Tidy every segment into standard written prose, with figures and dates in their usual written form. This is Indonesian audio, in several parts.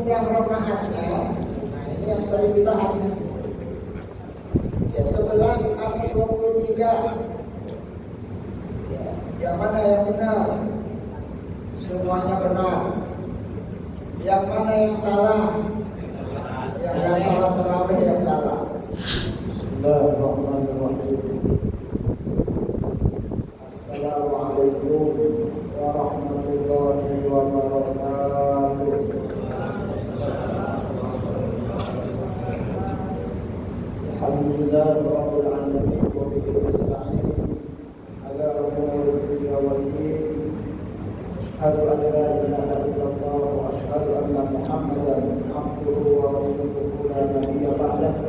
jumlah rakaatnya, nah ini yang sering dibahas. Ya 11 atau 23. Ya, yang mana yang benar? Semuanya benar. Yang mana yang salah? Yang nggak salah terawih yang salah. Bismillahirrahmanirrahim. Assalamualaikum warahmatullahi wabarakatuh. Alhamdulillah rabbil alamin wa bihi nasta'in ala umuri dunya wad din. Asyhadu an la ilaha illallah wa asyhadu anna Muhammadan abduhu wa rasuluhu la nabiyya ba'dahu.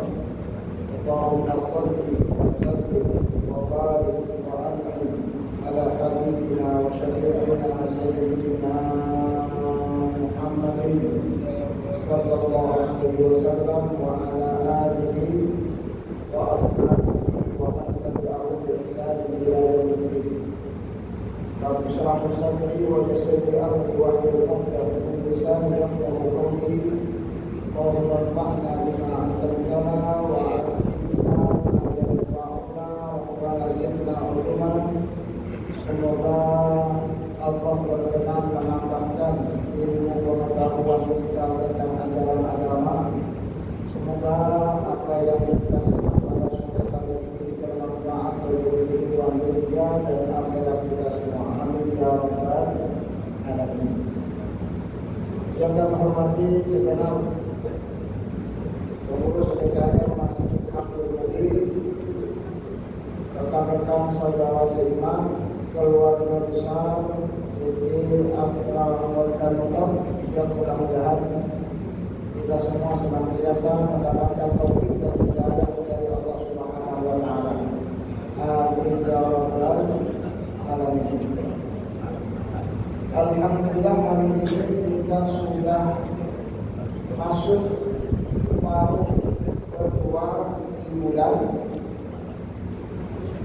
Allahumma shalli wa sallim wa barik wa an'im ala habibina wa syafi'ina sayyidina Muhammadin sallallahu alaihi wasallam wa ala alihi wa ashabihi wa man tabi'ahum bi ihsan ila yaumil din. Rabbi shrah li sadri wa yassir li amri wahlul 'uqdatam min lisani yafqahu qawli. Allahumma anfa'na bima 'allamtana wa 'allimna ma yanfa'una wa zidna 'ilma. Semoga Allah berkenan menambahkan ilmu pengetahuan kita tentang ajaran agama. Semoga apa yang kita simak pada sore kali ini bermanfaat bagi kehidupan dunia dan akhirat kita semua. Amin ya rabbal alamin. Yang kami hormati segenap pengurus PKR Masjid Abdul Mudir, rekan-rekan saudara seiman, keluarga besar PT Astra Motor, yang mudah-mudahan kita semua senantiasa mendapatkan taufik dan hidayah dari Allah Subhanahu wa taala. Amin ya rabbal alamin. Alhamdulillah hari ini kita sudah masuk paruh kedua di bulan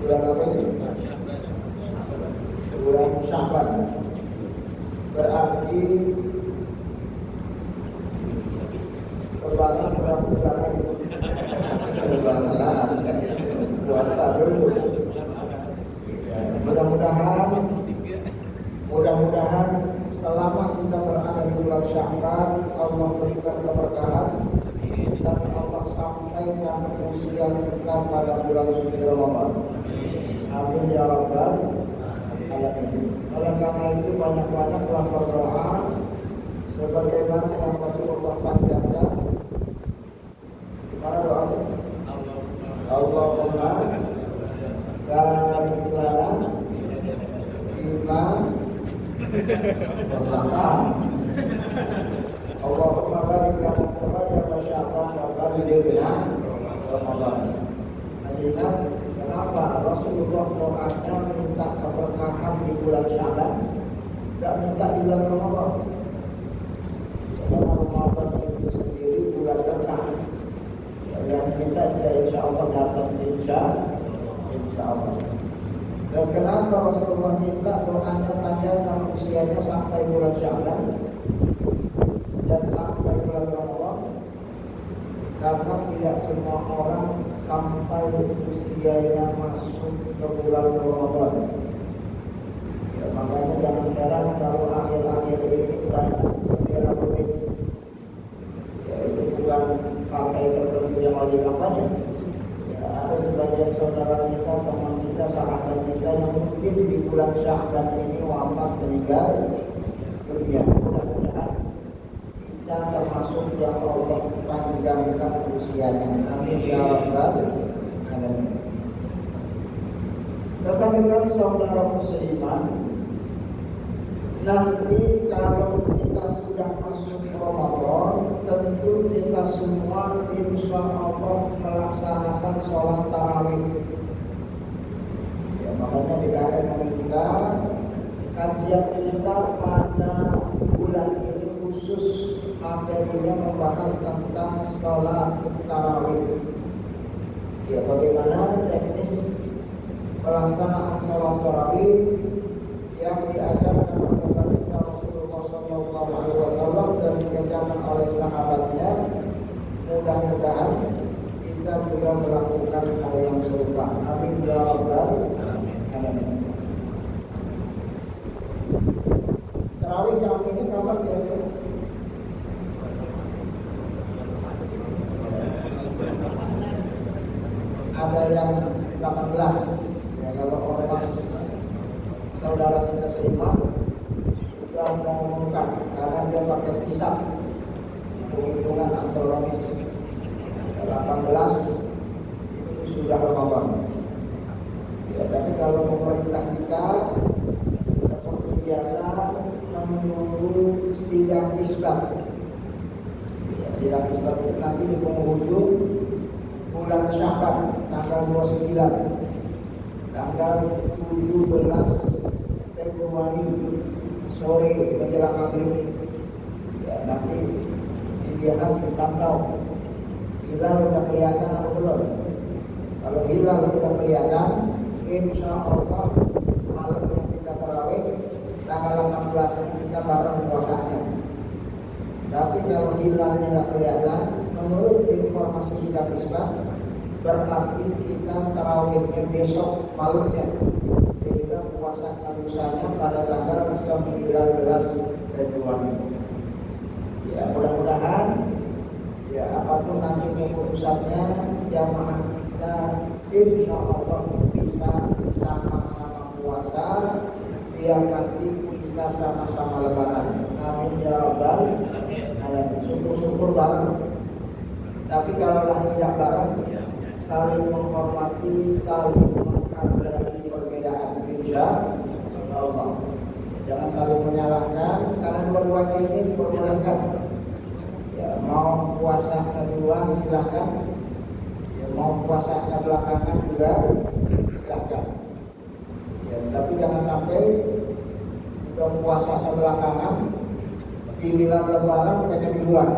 apa ini? Bulan Sya'ban. Berarti lebaran berapa bulan lagi? Lebaran puasa dulu. Mudah-mudahan selama kita berada di bulan Sya'ban, Allah berikan keberkahan dan Allah sampaikan usia kita pada bulan suci Ramadan. Amin ya rabbal alamin. Oleh karena itu banyak-banyaklah berdoa sebagaimana yang Rasulullah panjatkan. Gimana doanya? Allahumma barik lana bima razaqtana. Allahumma barik lana pada Sya'ban wa ballighna Ramadan. Masih ingat kenapa Rasulullah doanya minta keberkahan di bulan Sya'ban, tidak minta di bulan Ramadan? Karena Ramadan itu sendiri bulan berkah. Yang minta juga insya Allah dapat, insya Allah. Dan kenapa Rasulullah minta doanya panjangkan usianya sampai bulan Sya'ban dan sampai bulan Ramadan? Karena tidak semua orang sampai usianya masuk ke bulan Ramadan. Ya, makanya jangan heran kalau akhir-akhir ini banyak bendera putih. Ya, itu bukan partai tertentu yang lagi kampanye. Ya, ada sebagian saudara kita, teman kita, sahabat kita yang mungkin di bulan Sya'ban ini wafat meninggal dunia. Mudah-mudahan kita termasuk yang Allah panjangkan usianya. Amin ya rabbal alamin. Rekan-rekan saudara musliman, nanti kalau kita sudah masuk Ramadan, tentu kita semua insya Allah melaksanakan sholat tarawih. Ya, makanya di KRN meminta kajian kita pada bulan ini khusus materinya membahas tentang sholat tarawih. Ya, bagaimana teknis pelaksanaan sholat tarawih yang diajarkan oleh Rasulullah SAW dan diajarkan oleh sahabat saudara kita seiman sudah mengumumkan karena dia pakai hisab, hitungan astrologis 18 itu sudah Ramadan. Ya, tapi kalau pemerintah kita seperti biasa menunggu sidang isbat. Ya, sidang isbat itu nanti di penghujung bulan Sya'ban tanggal 29, tanggal 17 Februari sore menjelang maghrib. Ya, nanti dia akan dipantau hilal sudah kelihatan atau belum. Kalau hilal sudah kelihatan, insya Allah malam yang kita tarawih tanggal 16 kita bareng puasanya. Tapi kalau hilalnya tidak kelihatan, menurut informasi sidang isbat, berarti kita tarawihnya besok malamnya, sehingga puasanya lusanya pada tanggal 19 Februari. Ya, mudah-mudahan ya apapun nanti keputusannya, jamaah kita insya Allah bisa sama-sama puasa, biar nanti bisa sama-sama lebaran. Amin ya rabbal alamin. Syukur-syukur bareng. Tapi kalaulah tidak bareng, saling menghormati, saling menghargai perbedaan, insya Allah. Jangan saling menyalahkan, karena dua-duanya ini diperbolehkan. Ya, mau puasa kedua silahkan, ya, mau puasa belakangan juga silahkan. Ya, tapi jangan sampai udah puasa belakangan, giliran lebaran hanya duluan.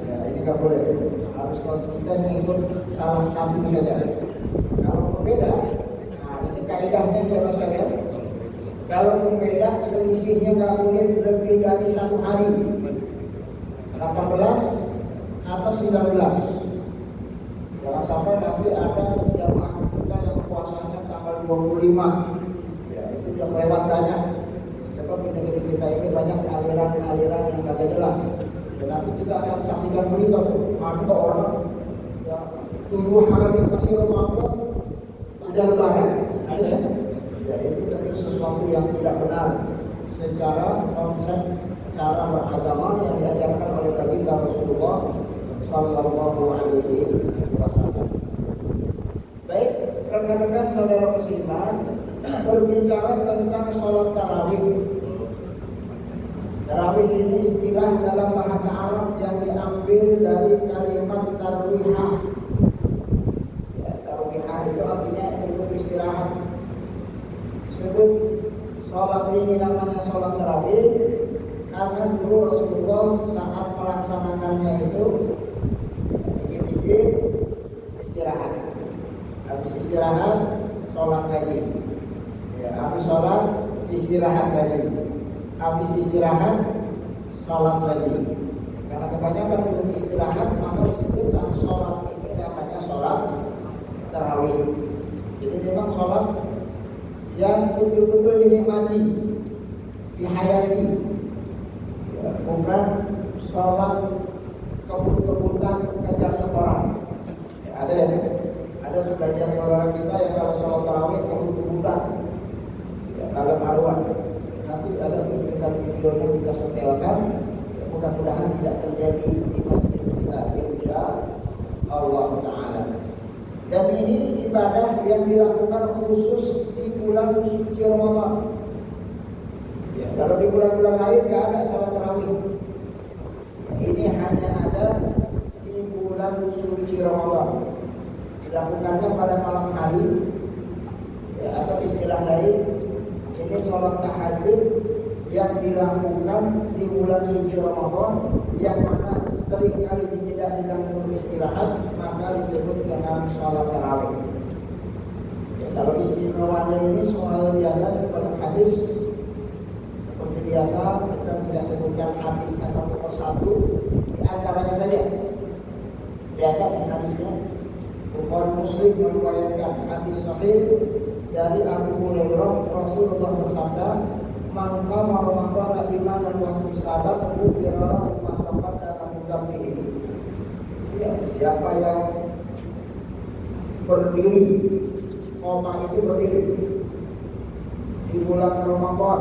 Ya, ini nggak boleh. Harus konsisten ikut salah satu saja. Kalau berbeda, nah ini kaidahnya kalau saya. Kalau berbeda, selisihnya nggak boleh lebih dari 1 hari. 18 atau 19. Jangan sampai nanti ada jamaah kita yang puasanya tanggal 25. Ya, itu sudah kelewat banyak. Sebab di negeri kita ini banyak aliran-aliran yang kagak jelas. Dan nanti kita akan saksikan berita tuh, ada orang ya 7 hari masih Ramadan ada lebaran. Ada ya? Ya, itu tentu sesuatu yang tidak benar secara konsep cara beragama yang diajarkan oleh baginda Rasulullah Sallallahu Alaihi Wasallam. Baik, rekan-rekan saudara musliman, berbicara tentang sholat tarawih. Tarawih ini istilah dalam bahasa Arab yang diambil dari kalimat tarwihah. Ya, tarwihah itu artinya untuk istirahat. Sebut sholat ini namanya sholat tarawih karena dulu Rasulullah saat melaksanakannya itu dikit-dikit istirahat. Habis istirahat sholat lagi. Ya, habis sholat istirahat lagi. Habis istirahat sholat lagi. Karena kebanyakan untuk istirahat maka disebutkan sholat ini namanya sholat tarawih. Jadi memang sholat yang betul-betul dinikmati, dihayati, ya, bukan sholat kebut-kebutan kejar seorang. Ya, ada sebagian saudara kita yang kalau sholat tarawih kebut-kebutan, ya, kagak karuan. Nanti ada cuplikan videonya kita setelkan. Ya, mudah-mudahan tidak terjadi di masjid kita, insya Allah Taala. Dan ini ibadah yang dilakukan khusus di bulan suci Ramadan. Ya, kalau di bulan-bulan lain nggak ada sholat tarawih. Ini hanya ada di bulan suci Ramadan. Dilakukannya pada malam hari, ya, atau istilah lain ini sholat tahajud yang dilakukan di bulan suci Ramadan, yang mana seringkali tidak diganggu istirahat, maka disebut dengan sholat tarawih. Ya, kalau istimewanya ini soal biasa pada hadis seperti biasa, kita tidak sebutkan hadisnya satu persatu, di antaranya saja. Lihat yang hadisnya, Bukhari Muslim meriwayatkan hadis sahih dari Abu Hurairah, Rasulullah bersabda, "Man qama Ramadan imanan wa ihtisaban, ghufira lahu ma taqaddama min dhanbihi." Ya, siapa yang berdiri, koma itu berdiri, di bulan Ramadan,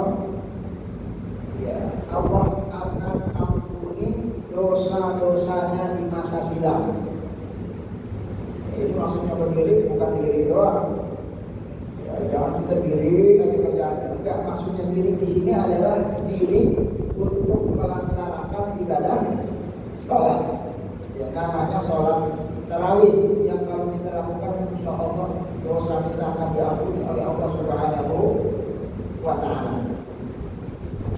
ya Allah akan ampuni dosa-dosanya di masa silam. Ini maksudnya berdiri bukan diri doang. Ya, jangan kita diri aja kerjaan. Enggak, maksudnya diri di sini adalah diri untuk melaksanakan ibadah sholat. Yang namanya sholat tarawih yang kalau kita lakukan insya Allah dosa kita akan diampuni oleh Allah Subhanahu wa Ta'ala.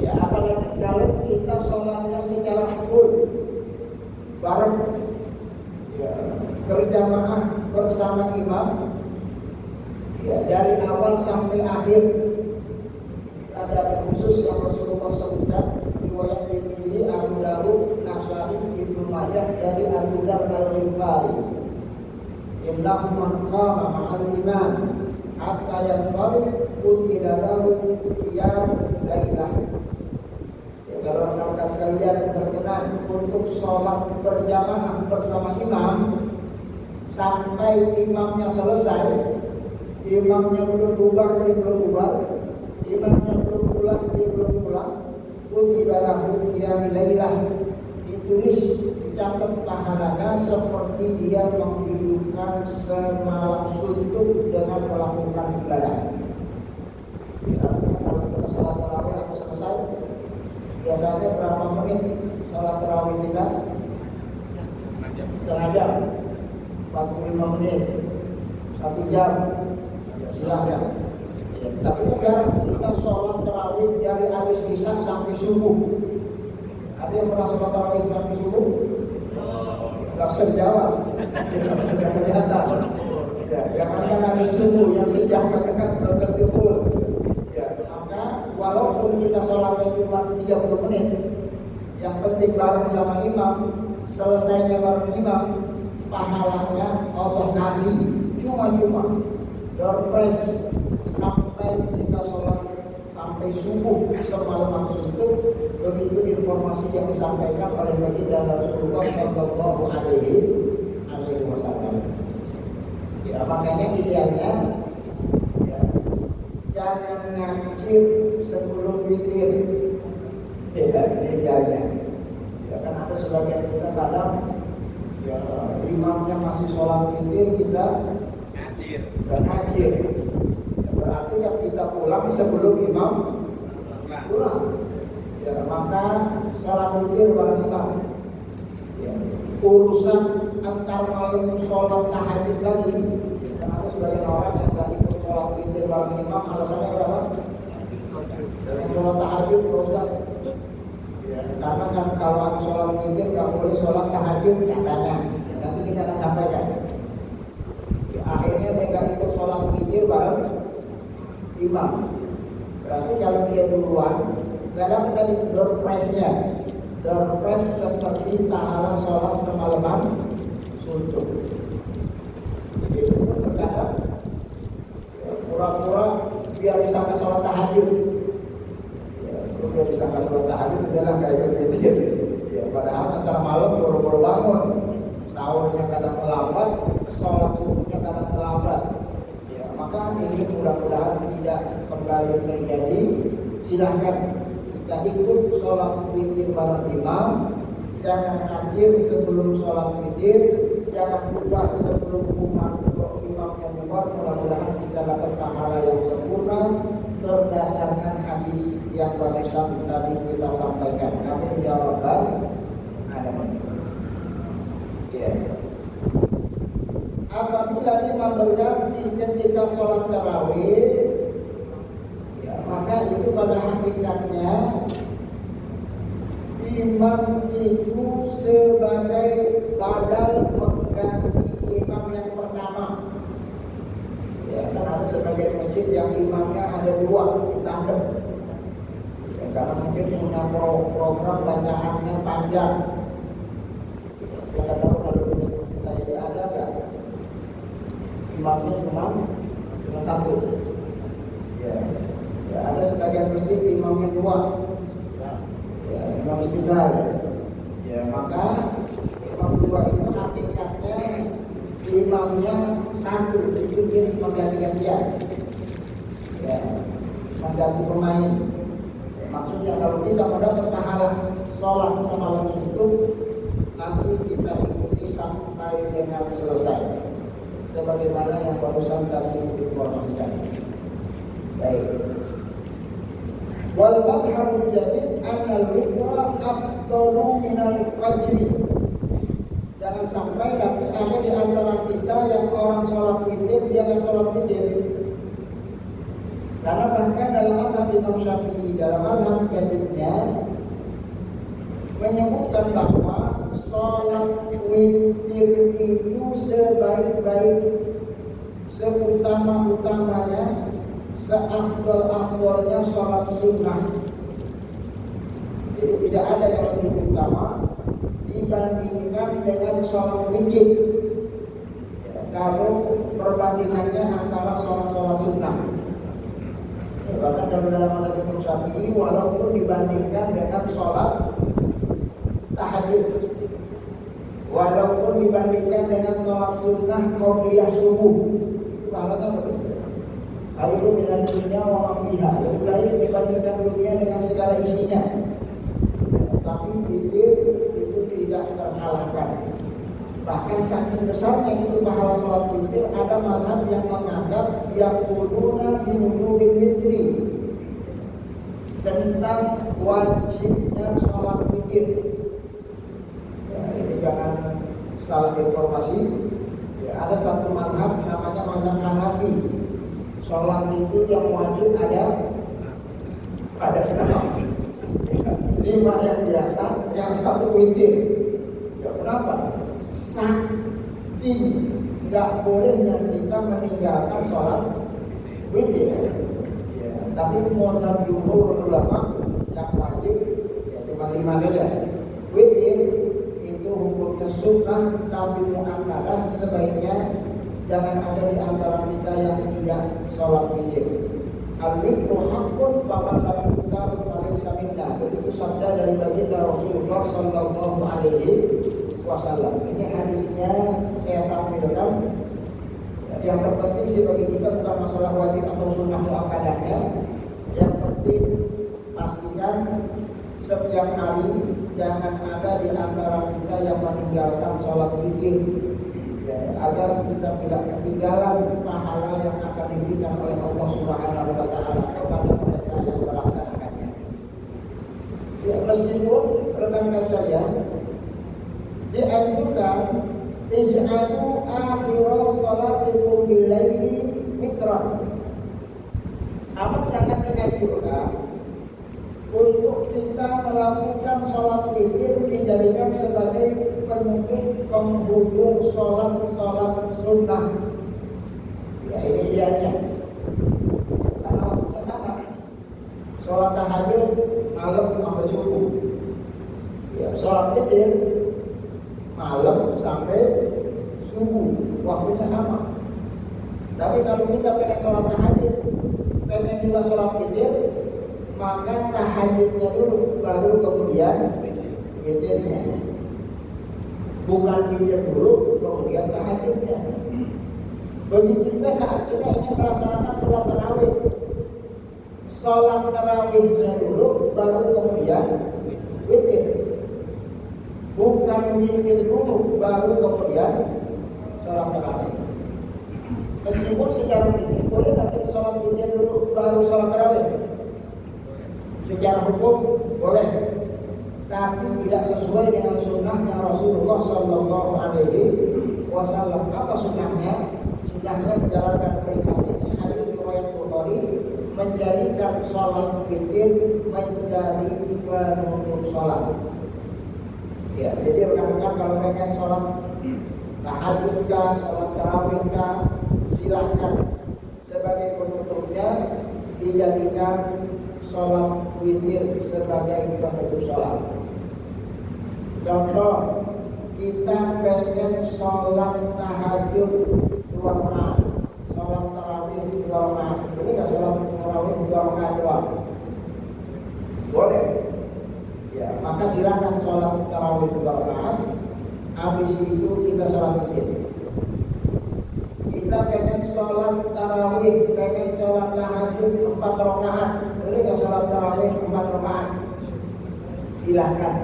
Ya, apalagi kalau kita sholatnya secara full bareng, ya, berjamaah bersama imam, ya, dari awal sampai akhir. Ada khusus yang Rasulullah sebutkan riwayat Tirmidzi, Abu Dawud, Nasa'i, Ibnu Majah dari Abu Dzar Al-Ghifari. Innahu man qama ma'al imam hatta yansharif qutila lahu qiyam lailah. Kalau rekan sekalian berkenan untuk sholat berjamaah bersama imam sampai imamnya selesai, imamnya belum bubar, dia belum bubar, imamnya belum pulang, dia belum pulang, kutiba lahu qiyamul lailah, ditulis dicatat pahalanya seperti dia menghidupkan semalam suntuk dengan melakukan ibadah. Kalau kita sholat tarawih yang selesai, biasanya berapa menit sholat tarawih kita? Setengah jam, 45 menit, 1 jam, ya, silahkan. Ya, tapi jarang kita sholat tarawih dari habis isya sampai subuh. Ada yang pernah sholat tarawih sampai subuh? Enggak usah dijawab, tidak kelihatan. Ya, jangankan habis subuh yang sejam kan belum tentu full. Walaupun kita sholatnya cuma 30 menit, yang penting bareng sama imam, selesainya bareng imam, pahalanya Allah kasih cuma-cuma. Doorpress sampai kita sholat sampai subuh semalam suntuk. Begitu informasi yang disampaikan oleh baginda Rasulullah Shallallahu Alaihi Wasallam. Ya, makanya idealnya jangan ngacir sebelum witir. Ya, ini idealnya. Ya, kan ada sebagian kita kadang ya, imamnya masih sholat witir, kita ngacir. Ya, berarti yang kita pulang sebelum imam pulang. Ya, maka sholat witir bareng imam. Ya, urusan antar malam sholat tahajud lagi. Karena ada sebagian orang yang nggak ikut sholat witir bareng imam, alasannya berapa? Dan sholat tahajud Ustaz. Ya, karena kan kalau habis sholat witir nggak boleh sholat tahajud katanya. Ya, nanti kita akan sampaikan. Ya, akhirnya dia nggak ikut sholat witir bareng imam. Berarti kalau dia duluan, kadang tadi doorpress-nya, doorpress seperti pahala sholat semalaman suntuk. Itu terkadang pura-pura biar disangka sholat tahajud. Ya, biar disangka sholat tahajud adalah kayak gitu. Ya, padahal antara malam baru bangun, sahurnya kadang terlambat, sholat subuhnya kadang terlambat. Ya, maka ini mudah-mudahan tidak kembali terjadi. Silahkan kita ikut sholat witir bareng imam, jangan hadir sebelum sholat witir, jangan lupa sebelum imamnya bubar. Mudah-mudahan kita dapat pahala yang sempurna berdasarkan hadis yang barusan tadi kita sampaikan. Amin ya rabbal alamin. Ya. Apabila imam berganti ketika sholat tarawih, ya, maka itu pada hakikatnya imam itu sebagai badal mengganti imam yang pertama. Ya, kan ada sebagian masjid yang imamnya ada 2 di tandem. Ya, karena mungkin punya program bacaannya panjang. Saya nggak tahu kalau di masjid kita ini ada ya, imamnya cuma 1. Ya, ya, ada sebagian masjid imamnya 2. Ya, imam istiqlal. Ya, maka imam 2 itu hakikatnya imamnya 1, itu dia mengganti-gantian. Ya, mengganti pemain. Maksudnya kalau kita mendapat pahala sholat semalam suntuk, nanti kita ikuti sampai dengan selesai. Sebagaimana yang barusan tadi diinformasikan. Baik. Wal madhhabul jadid annal witra afdalu minal fajri. Jangan sampai nanti ada di antara kita yang orang sholat witir dia nggak sholat witir. Karena bahkan dalam mazhab Imam Syafi'i, dalam mazhab jadidnya menyebutkan bahwa sholat witir itu sebaik-baik, seutama-utamanya, seafdal-afdalnya sholat sunnah. Jadi tidak ada yang lebih utama dibandingkan dengan sholat witir. Kalau perbandingannya antara sholat-sholat sunnah, bahkan dalam mazhab Imam Syafi'i, walaupun dibandingkan dengan sholat tahajud, walaupun dibandingkan dengan sholat sunnah qobliyah subuh, itu pahalanya betul. Khairu minan dunya wa ma fiha, lebih baik dibandingkan dunia dengan segala isinya. Tapi witir itu tidak terkalahkan. Bahkan saking besarnya itu pahala sholat witir, ada mazhab yang menganggap yaquluna bi wujubil witri, tentang wajibnya sholat witir. Ya, ini jangan salah informasi. Ya, ada satu mazhab namanya mazhab Hanafi. Sholat itu yang wajib ada 5 yang biasa, yang 1 witir. Ya, kenapa? Saking nggak bolehnya kita meninggalkan sholat witir. Ya, tapi mazhab jumhur ulama yang wajib ya cuma 5 saja. Witir itu hukumnya sunnah tapi muakkadah, sebaiknya jangan ada di antara kita yang tidak sholat witir. Al-witru haqqun faman lam yutir falaysa minna. Itu sabda dari baginda Rasulullah sallallahu alaihi wasallam. Ini hadisnya saya tampilkan. Yang terpenting sih bagi kita bukan masalah wajib atau sunnah muakkadahnya. Yang penting pastikan setiap hari jangan ada di antara kita yang meninggalkan sholat witir. Agar kita tidak ketinggalan pahala yang akan diberikan oleh Allah Subhanahu wa taala kepada mereka yang melaksanakannya. Ya, meskipun rekan-rekan sekalian dianjurkan ij'alu akhira salatikum bil-laili witran. Amat sangat dianjurkan untuk kita melakukan sholat witir dijadikan sebagai penutup penghujung sholat sunnah. Ya, ini idealnya. Karena waktunya sama. Sholat tahajud malam sampai subuh. Ya, sholat witir malam sampai subuh, waktunya sama. Tapi kalau kita pengen sholat tahajud, pengen juga sholat witir, maka tahajudnya dulu, baru kemudian witirnya. Bukan witir dulu, kemudian tahajudnya. Begitu juga saat kita ingin melaksanakan sholat tarawih. Sholat tarawihnya dulu, baru kemudian witir. Bukan witir dulu, baru kemudian sholat tarawih. Meskipun secara fikih boleh tapi sholat witir dulu, baru sholat tarawih. Secara hukum boleh, tapi tidak sesuai dengan sunnahnya Rasulullah Sallallahu Alaihi Wasallam. Apa sunnahnya? Sunnahnya menjalankan perintah ini, hadis riwayat Bukhari, menjadikan sholat witir menjadi penutup sholat. Ya, jadi rekan-rekan kalau pengen sholat tahajud kah, sholat tarawih kah, silahkan. Sebagai penutupnya dijadikan sholat witir sebagai penutup sholat. Contoh, kita pengen sholat tahajud 2 rakaat, sholat tarawih 2 rakaat. Boleh nggak sholat tarawih 2 rakaat doang? Boleh. Ya, maka silakan sholat tarawih 2 rakaat. Habis itu kita sholat witir. Kita pengen sholat tarawih, pengen sholat tahajud 4 rakaat, boleh nggak sholat tarawih 4 rakaat? Silahkan.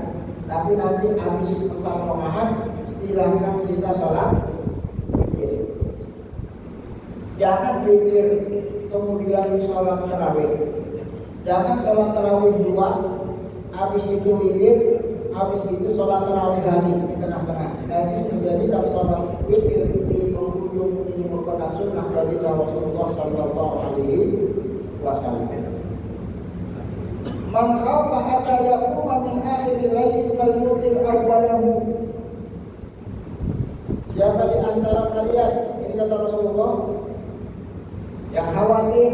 Tapi nanti habis 4 rakaat, silahkan kita sholat witir. Jangan witir kemudian sholat tarawih. Jangan sholat tarawih 2, habis itu witir, habis itu sholat tarawih lagi di tengah-tengah. Nah ini menjadi kalau sholat witir di penghujung ini merupakan sunnah dari Rasulullah Sallallahu Alaihi Wasallam. Man khafa hatta yaquma min akhir al-lail falyutir awwalahu. Siapa di antara kalian, ini kata Rasulullah, yang khawatir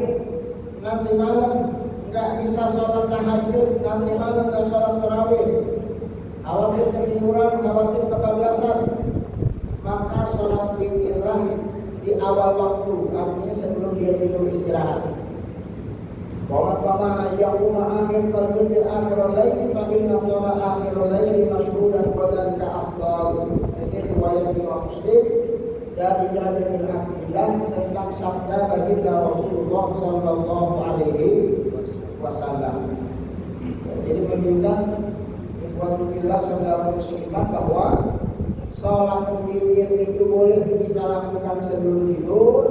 nanti malam nggak bisa sholat tahajud, nanti malam nggak sholat tarawih, khawatir ketiduran, khawatir kebablasan, maka sholat witirlah di awal waktu, artinya sebelum dia tidur istirahat. Wa yaquma akhir fal-witir akhir al-lail fa inna sholat akhir al-lail mashhudan wa dzalika afdal. Ini riwayat Imam Muslim dari Jabir bin Abdullah tentang sabda baginda Rasulullah Sallallahu Alaihi Wasallam. Jadi menunjukkan ikhwati fillah saudara muslimah bahwa sholat witir itu boleh kita lakukan sebelum tidur,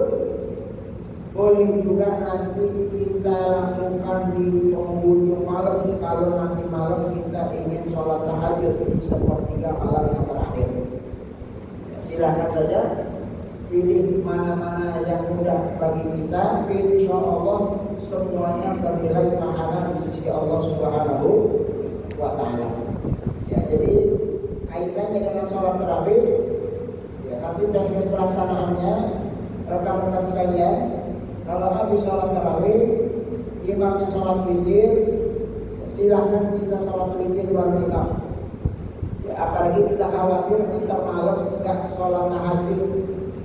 boleh juga nanti kita lakukan di penghujung malam kalau nanti malam kita ingin sholat tahajud di sepertiga malam yang terakhir. Silakan saja pilih mana-mana yang mudah bagi kita. Insya Allah semuanya bernilai pahala di sisi Allah Subhanahu wa Ta'ala. Ya, jadi kaitannya dengan sholat tarawih, ya, nanti teknis pelaksanaannya rekan-rekan sekalian, kalau habis sholat tarawih imamnya sholat witir, silahkan kita sholat witir bareng imam. Ya, apalagi kita khawatir ntar malam enggak sholat tahajud,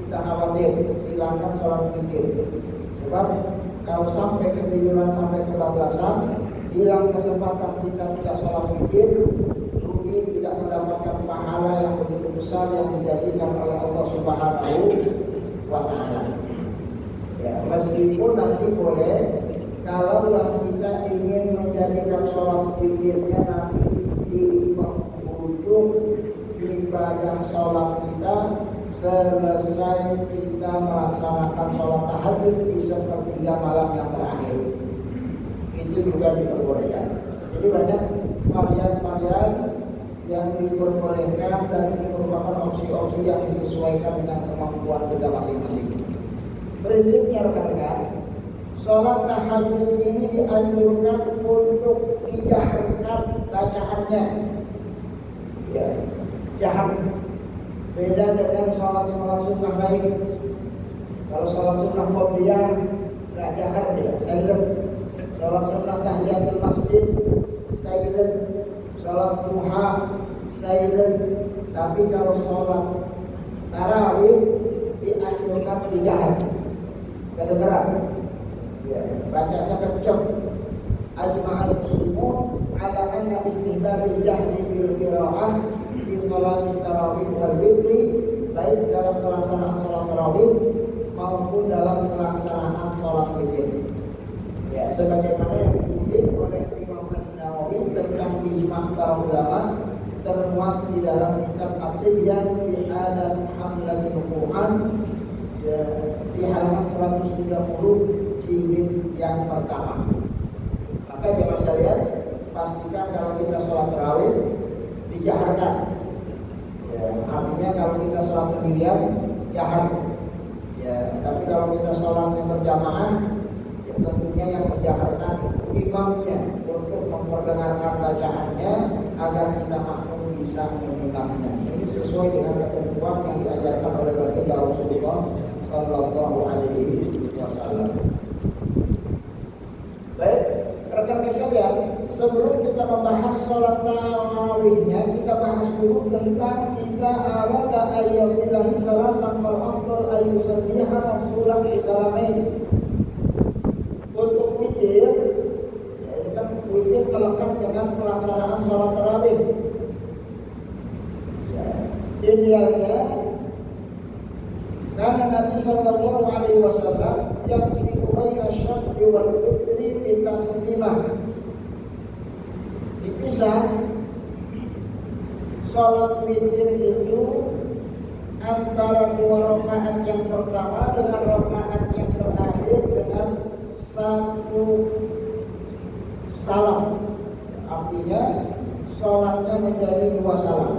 kita khawatir, silahkan sholat witir. Sebab kalau sampai ketiduran, sampai kebablasan, hilang kesempatan kita tidak sholat witir, rugi, tidak mendapatkan pahala yang begitu besar yang dijadikan oleh Allah Subhanahu wa Ta'ala. Ya, meskipun nanti boleh, kalaulah kita ingin menjadikan sholat witirnya nanti di penghujung ibadah sholat kita, selesai kita melaksanakan sholat tahajud di sepertiga malam yang terakhir, itu juga diperbolehkan. Jadi banyak varian-varian yang diperbolehkan dan ini merupakan opsi-opsi yang disesuaikan dengan kemampuan kita masing-masing. Prinsipnya rekan-rekan, sholat tahajud ini dianjurkan untuk dijaharkan bacaannya, ya, jahar. Beda dengan sholat-sholat sunnah lain. Kalau sholat sunnah qobliyah nggak jahar dia, silent. Sholat sunnah tahiyatul masjid silent. Sholat duha silent. Tapi kalau sholat tarawih dianjurkan dijahar. Kedengaran? Ya, bacanya kencang. Ajma'al muslimun ala anna istihbab al-jahri bil qira'ah fi salat tarawih wal witri, baik dalam pelaksanaan salat tarawih maupun dalam pelaksanaan salat witir. Ya, sebagaimana yang dikutip oleh Imam An-Nawawi tentang ijma' para ulama termuat di dalam kitab At-Tibyan fi Adab Hamlatil Quran, ya, di halaman 130 jilid yang pertama. Maka jemaah sekalian, pastikan kalau kita sholat tarawih dijaharkan. Ya, artinya kalau kita sholat sendirian jahar. Ya, tapi kalau kita sholat yang berjamaah, ya tentunya yang menjaharkan itu imamnya untuk memperdengarkan bacaannya agar kita makmum bisa mendengarnya. Ini sesuai dengan ketentuan yang diajarkan oleh baginda Rasulullah Sallallahu Alaihi Wasallam. Baik, rekan-rekan sekalian, sebelum kita membahas sholat tarawihnya, kita bahas dulu tentang jika arada ayyasilahi salasan fal afdal ayyusalliha mafsulan bisalamain. Untuk witir, ya ini kan witir melekat dengan pelaksanaan sholat tarawih. Ya, idealnya karena Nabi Sallallahu Alaihi wasallam yafsilu baina syaf'i wal witri bi taslimah. Dipisah salat witir itu antara dua rakaat yang pertama dengan rakaat yang terakhir dengan satu salam. Artinya salatnya menjadi dua salam.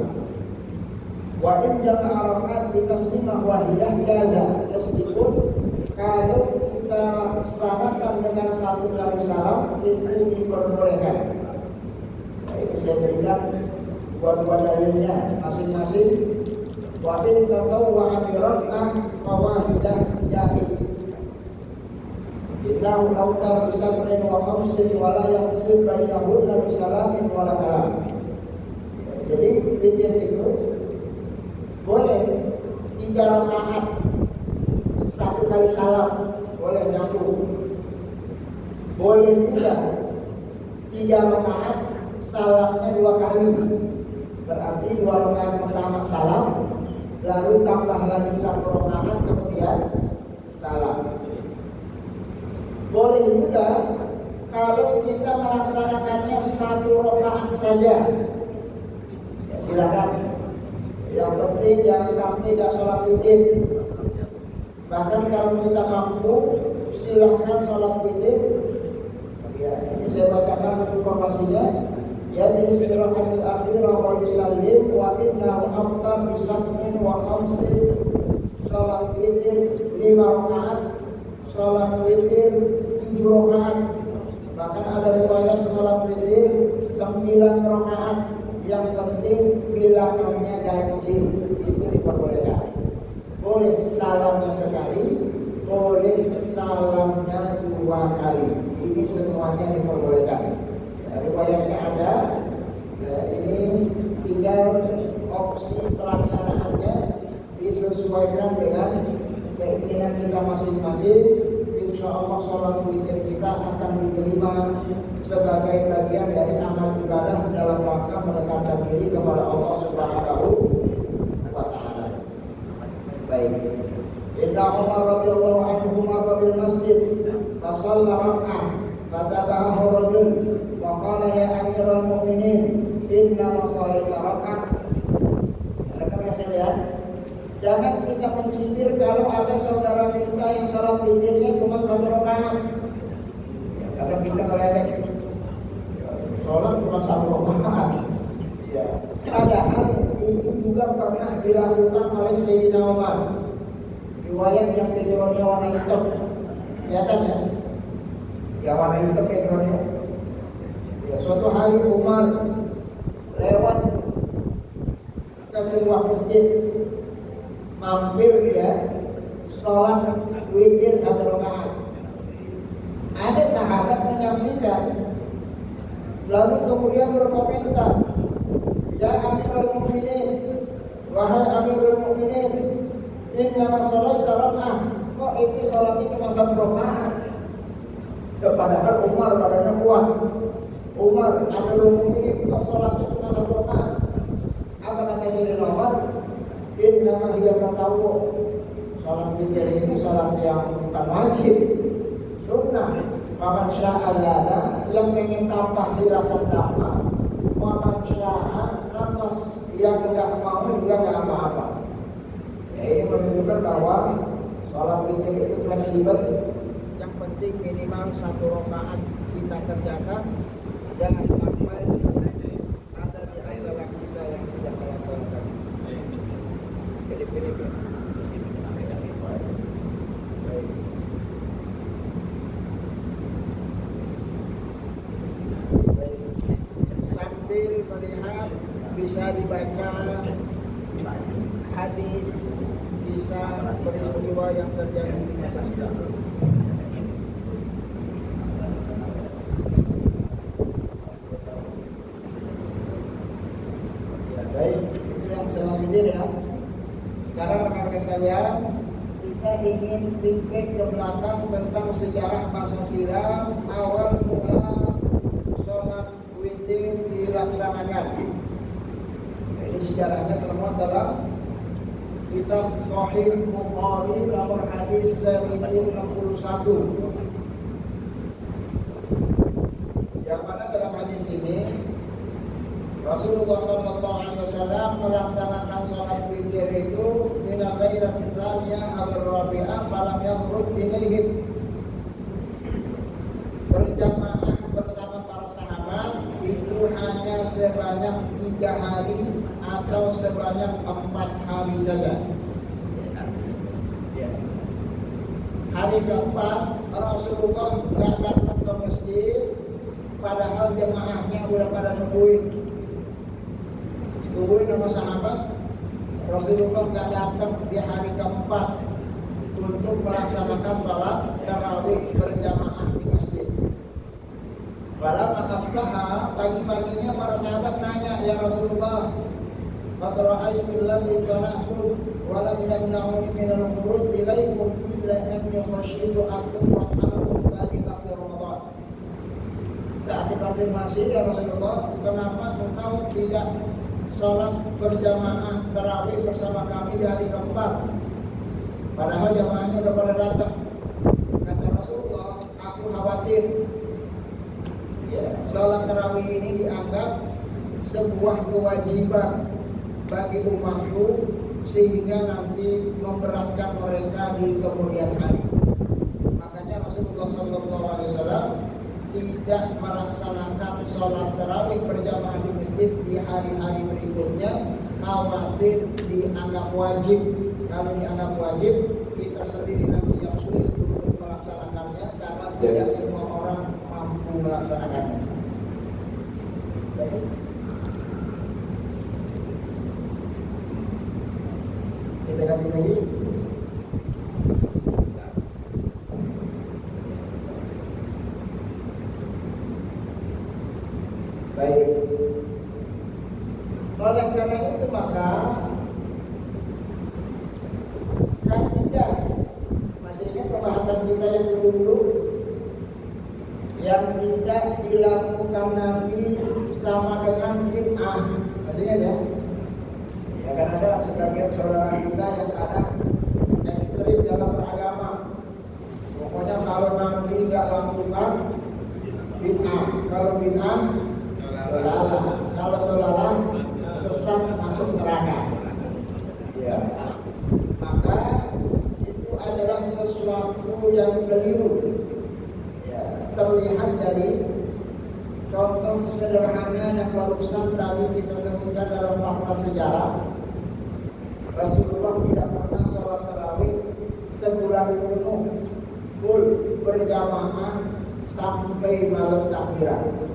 Wa in jama'a rakaat bi taslimah wahidah jaza, meskipun kalau kita laksanakan dengan satu kali salam itu diperbolehkan. Nah, ini saya berikan dua dalilnya masing-masing. Wa in tatawwa bi rak'ah fa wahidah jaiz. Innahu autar bi sab'in wa khamsin wa la yafsil bainahunna bi salamin wa la kalam. Jadi witir itu boleh 3 rakaat satu kali salam, boleh nyambung. Boleh juga 3 rakaat salamnya 2 kali. Berarti 2 rakaat pertama salam, lalu tambah lagi 1 rakaat kemudian salam. Boleh juga kalau kita melaksanakannya 1 rakaat saja, ya silakan. Yang penting jangan sampai tidak sholat witir. Bahkan kalau kita mampu, silahkan sholat witir. Ya, ini saya bacakan informasinya. Ya, jadi istirahatul akhirah wa yusallim wa innahu aftar bi sab'in wa khamsin. Sholat witir 5 rakaat, sholat witir 7 rakaat. Bahkan ada riwayat sholat witir 9 rakaat. Yang penting bilangannya ganjil, itu diperbolehkan. Boleh salamnya sekali, boleh salamnya 2 kali. Ini semuanya diperbolehkan. Ya, riwayatnya ada. Ya, ini tinggal opsi pelaksanaannya disesuaikan dengan keinginan kita masing-masing. Insya Allah sholat witir kita akan diterima sebagai bagian dari amal ibadah dalam rangka mendekatkan diri kepada Allah Subhanahu wa Ta'ala. Baik. Inna Umar radhiyallahu anhu marra bil masjid fa shalla rak'ah fa tabi'ahu rajul wa qala ya amiral mu'minin inna ma shalaita rak'ah. Rekan-rekan sekalian, jangan kita mencibir kalau ada saudara kita yang salat witirnya cuma 1 rakaat. Karena kita ngeledek. Sholat cuma 1 rakaat. Ya. Padahal itu juga pernah dilakukan oleh Sayyidina Umar. Riwayat yang backgroundnya warna hitam, kelihatan ya? Yang warna hitam backgroundnya. Ya, suatu hari Umar lewat ke sebuah masjid, mampir dia sholat witir 1 rakaat. Ada sahabat menyaksikan, lalu kemudian berkomentar, ya Amirul Mukminin, wahai Amirul Mukminin, innama sholaita rak'ah. Kok itu sholatnya cuma 1 rakaat? Ya, padahal Umar badannya kuat. Umar Amirul Mukminin, kok sholatnya cuma 1 rakaat? Apa kata Sayyidina Umar? Innama hiya tatawwu. Sholat witir ini sholat yang bukan wajib, sunnah. Waman sya'alana, yang pengen tambah silakan tambah. Waman sya'a nafas, yang enggak mau juga enggak apa-apa. Ya, ini menunjukkan bahwa sholat witir itu fleksibel. Yang penting minimal 1 rakaat kita kerjakan. Jangan sampai ada di antara kita yang tidak melaksanakan. Pilih-pilih. Sambil melihat bisa dibaca hadis, bisa peristiwa yang terjadi di masa sekarang. Ya, baik, itu yang selanjutnya ya. Sekarang rekan-rekan saya, kita ingin feedback ke belakang tentang sejarah masa silam awal mula sholat dilaksanakan. Ini sejarahnya termuat dalam kitab Sahih Bukhari nomor hadis 1061. Yang mana dalam hadis ini Rasulullah SAW melaksanakan sholat witir itu minal lailati tsaniyah aw rabi'ah falam yakhruj ilaihim, berjamaah bersama para sahabat itu hanya sebanyak 3 hari atau sebanyak 4 hari saja. Hari keempat Rasulullah nggak datang ke masjid, padahal jamaahnya udah pada nungguin sama sahabat. Rasulullah nggak datang di hari keempat untuk melaksanakan salat tarawih berjamaah di masjid. Walau asbaha, pagi-paginya para sahabat nanya, ya Rasulullah, qad ra'aytu alladhi sana'tu wa lam yamna'uni min al-khuruj ilaikum illa an yukhashidu akthar ankum dhalika fi Ramadan. Saat dikonfirmasi, ya Rasulullah, kenapa engkau tidak sholat berjamaah tarawih bersama kami di hari keempat, padahal jamaahnya udah pada datang? Kata Rasulullah, aku khawatir sholat tarawih ini dianggap sebuah kewajiban bagi umatku sehingga nanti memberatkan mereka di kemudian hari. Makanya Rasulullah SAW tidak melaksanakan sholat tarawih berjamaah di masjid di hari-hari berikutnya, khawatir dianggap wajib. Kalau dianggap wajib, kita sendiri nanti yang sulit untuk melaksanakannya karena tidak semua orang mampu melaksanakannya. Baik. Kita ganti lagi. Baik. Oleh karena itu maka yang tidak, masih ingat pembahasan kita yang dulu, yang tidak dilakukan Nabi sama dengan bid'ah. Masih ingat ya? Ya kan ada sebagian saudara kita yang ada ekstrim dalam beragama. Pokoknya kalau Nabi nggak lakukan bid'ah, kalau bid'ah dolalah, kalau dolalah sesat masuk neraka. Ya. Maka itu adalah sesuatu yang keliru. Ya. Terlihat dari contoh sederhana yang barusan tadi kita sebutkan dalam fakta sejarah. Rasulullah tidak pernah sholat tarawih sebulan penuh full berjamaah sampai malam takbiran.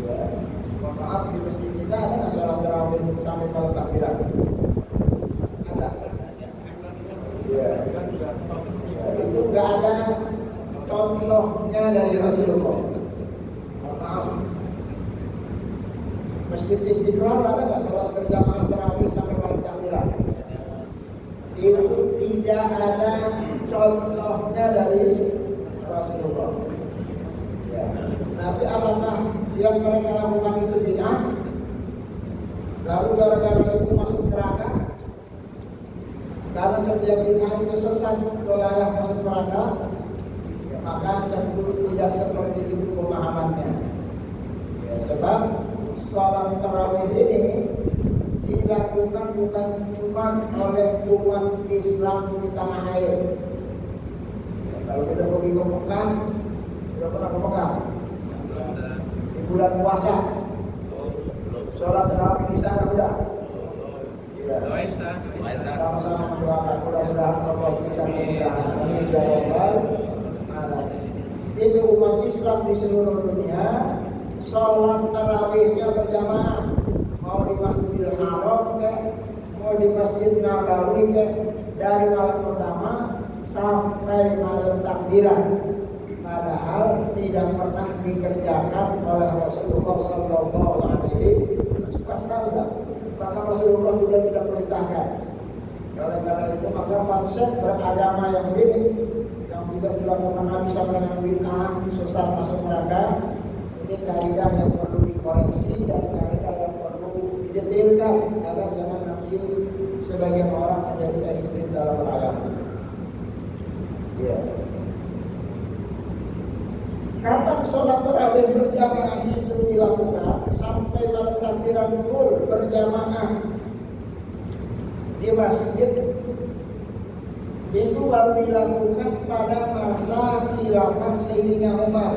Ya, maaf, di masjid kita ada nggak sholat tarawih sampai malam takbiran? Ada. Ya. Itu nggak ada contohnya dari Rasulullah. Maaf. Masjid Istiqlal ada nggak sholat berjamaah tarawih sampai malam takbiran? Itu tidak ada contohnya dari Rasulullah. Ya. Tapi apakah yang mereka lakukan itu bid'ah? Lalu gara-gara itu masuk neraka? Karena setiap bid'ah itu sesat, dolalah masuk neraka, ya, maka tentu tidak seperti itu pemahamannya. Ya, sebab sholat tarawih ini dilakukan bukan cuma oleh umat Islam di tanah air. Ya, kalau kita pergi ke Mekah, sudah pernah ke Mekah? Di bulan puasa, sholat tarawih di sana udah. Ya. Sama-sama mendoakan, mudah-mudahan Allah kita memudahkan. Amin ya rabbal alamin. Itu umat Islam di seluruh dunia, sholat tarawihnya berjamaah, mau di Masjidil Haram ke, mau di Masjid Nabawi ke, dari malam pertama sampai malam takbiran. Padahal tidak pernah dikerjakan oleh Rasulullah Sallallahu Alaihi Wasallam. Maka Rasulullah juga tidak perintahkan. Oleh karena itu maka konsep beragama yang ini yang tidak dilakukan Nabi sama dengan bid'ah, sesat masuk neraka, ini kaidah yang perlu dikoreksi dan kaidah yang perlu didetailkan agar jangan nanti masjid, sebagian orang menjadi ekstrim dalam beragama. Ya. Kapan sholat tarawih berjamaah itu dilakukan? Sampai malam takbiran full berjamaah di masjid itu baru dilakukan pada masa khilafah Sayyidina Umar.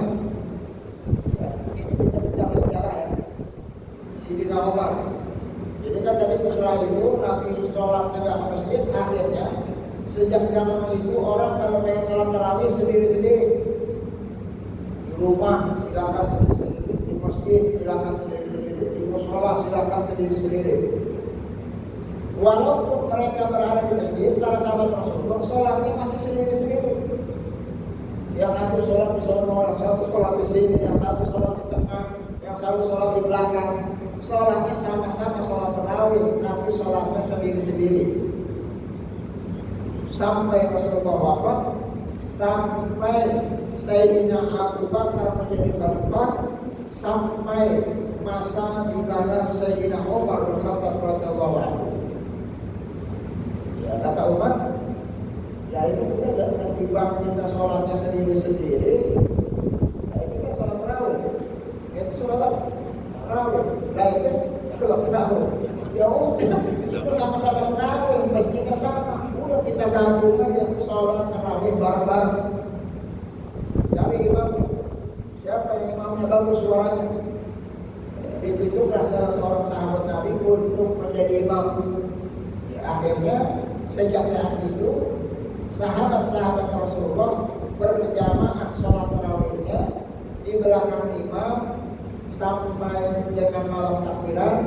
Ya, ini kita bicara sejarah ya. Sayyidina Umar. Jadi kan tadi setelah itu Nabi sholatnya nggak ke masjid, akhirnya sejak zaman itu orang kalau pengen sholat tarawih sendiri-sendiri. Di rumah silakan sendiri-sendiri, di masjid silakan sendiri-sendiri, di mushola silakan sendiri-sendiri. Walaupun mereka berada di masjid, para sahabat Rasulullah sholatnya masih sendiri-sendiri. Yang satu sholat di sono, yang satu sholat di sini, yang satu sholat di tengah, yang satu sholat di belakang. Sholatnya sama-sama sholat tarawih, tapi sholatnya sendiri-sendiri. Sampai Rasulullah wafat, sampai Sayyidina Abu Bakar menjadi khalifah, sampai masa di mana Sayyidina Umar bin Khattab radhiyallahu anhu. Ya, kata Umar, ya ini kita ketimbang kita sholatnya sendiri-sendiri, ya ini kan sholat tarawih, itu sholat apa? Tarawih, nah itu sholat tarawih. Ya udah, itu sama-sama tarawih, masjidnya sama, udah kita gabung aja sholat tarawih bareng-bareng. Cari imamnya, siapa yang imamnya bagus suaranya? Itu juga salah seorang sahabat Nabi untuk menjadi imam. Ya, akhirnya sejak saat itu sahabat-sahabat Rasulullah berjamaah sholat tarawihnya di belakang imam sampai dengan malam takbiran,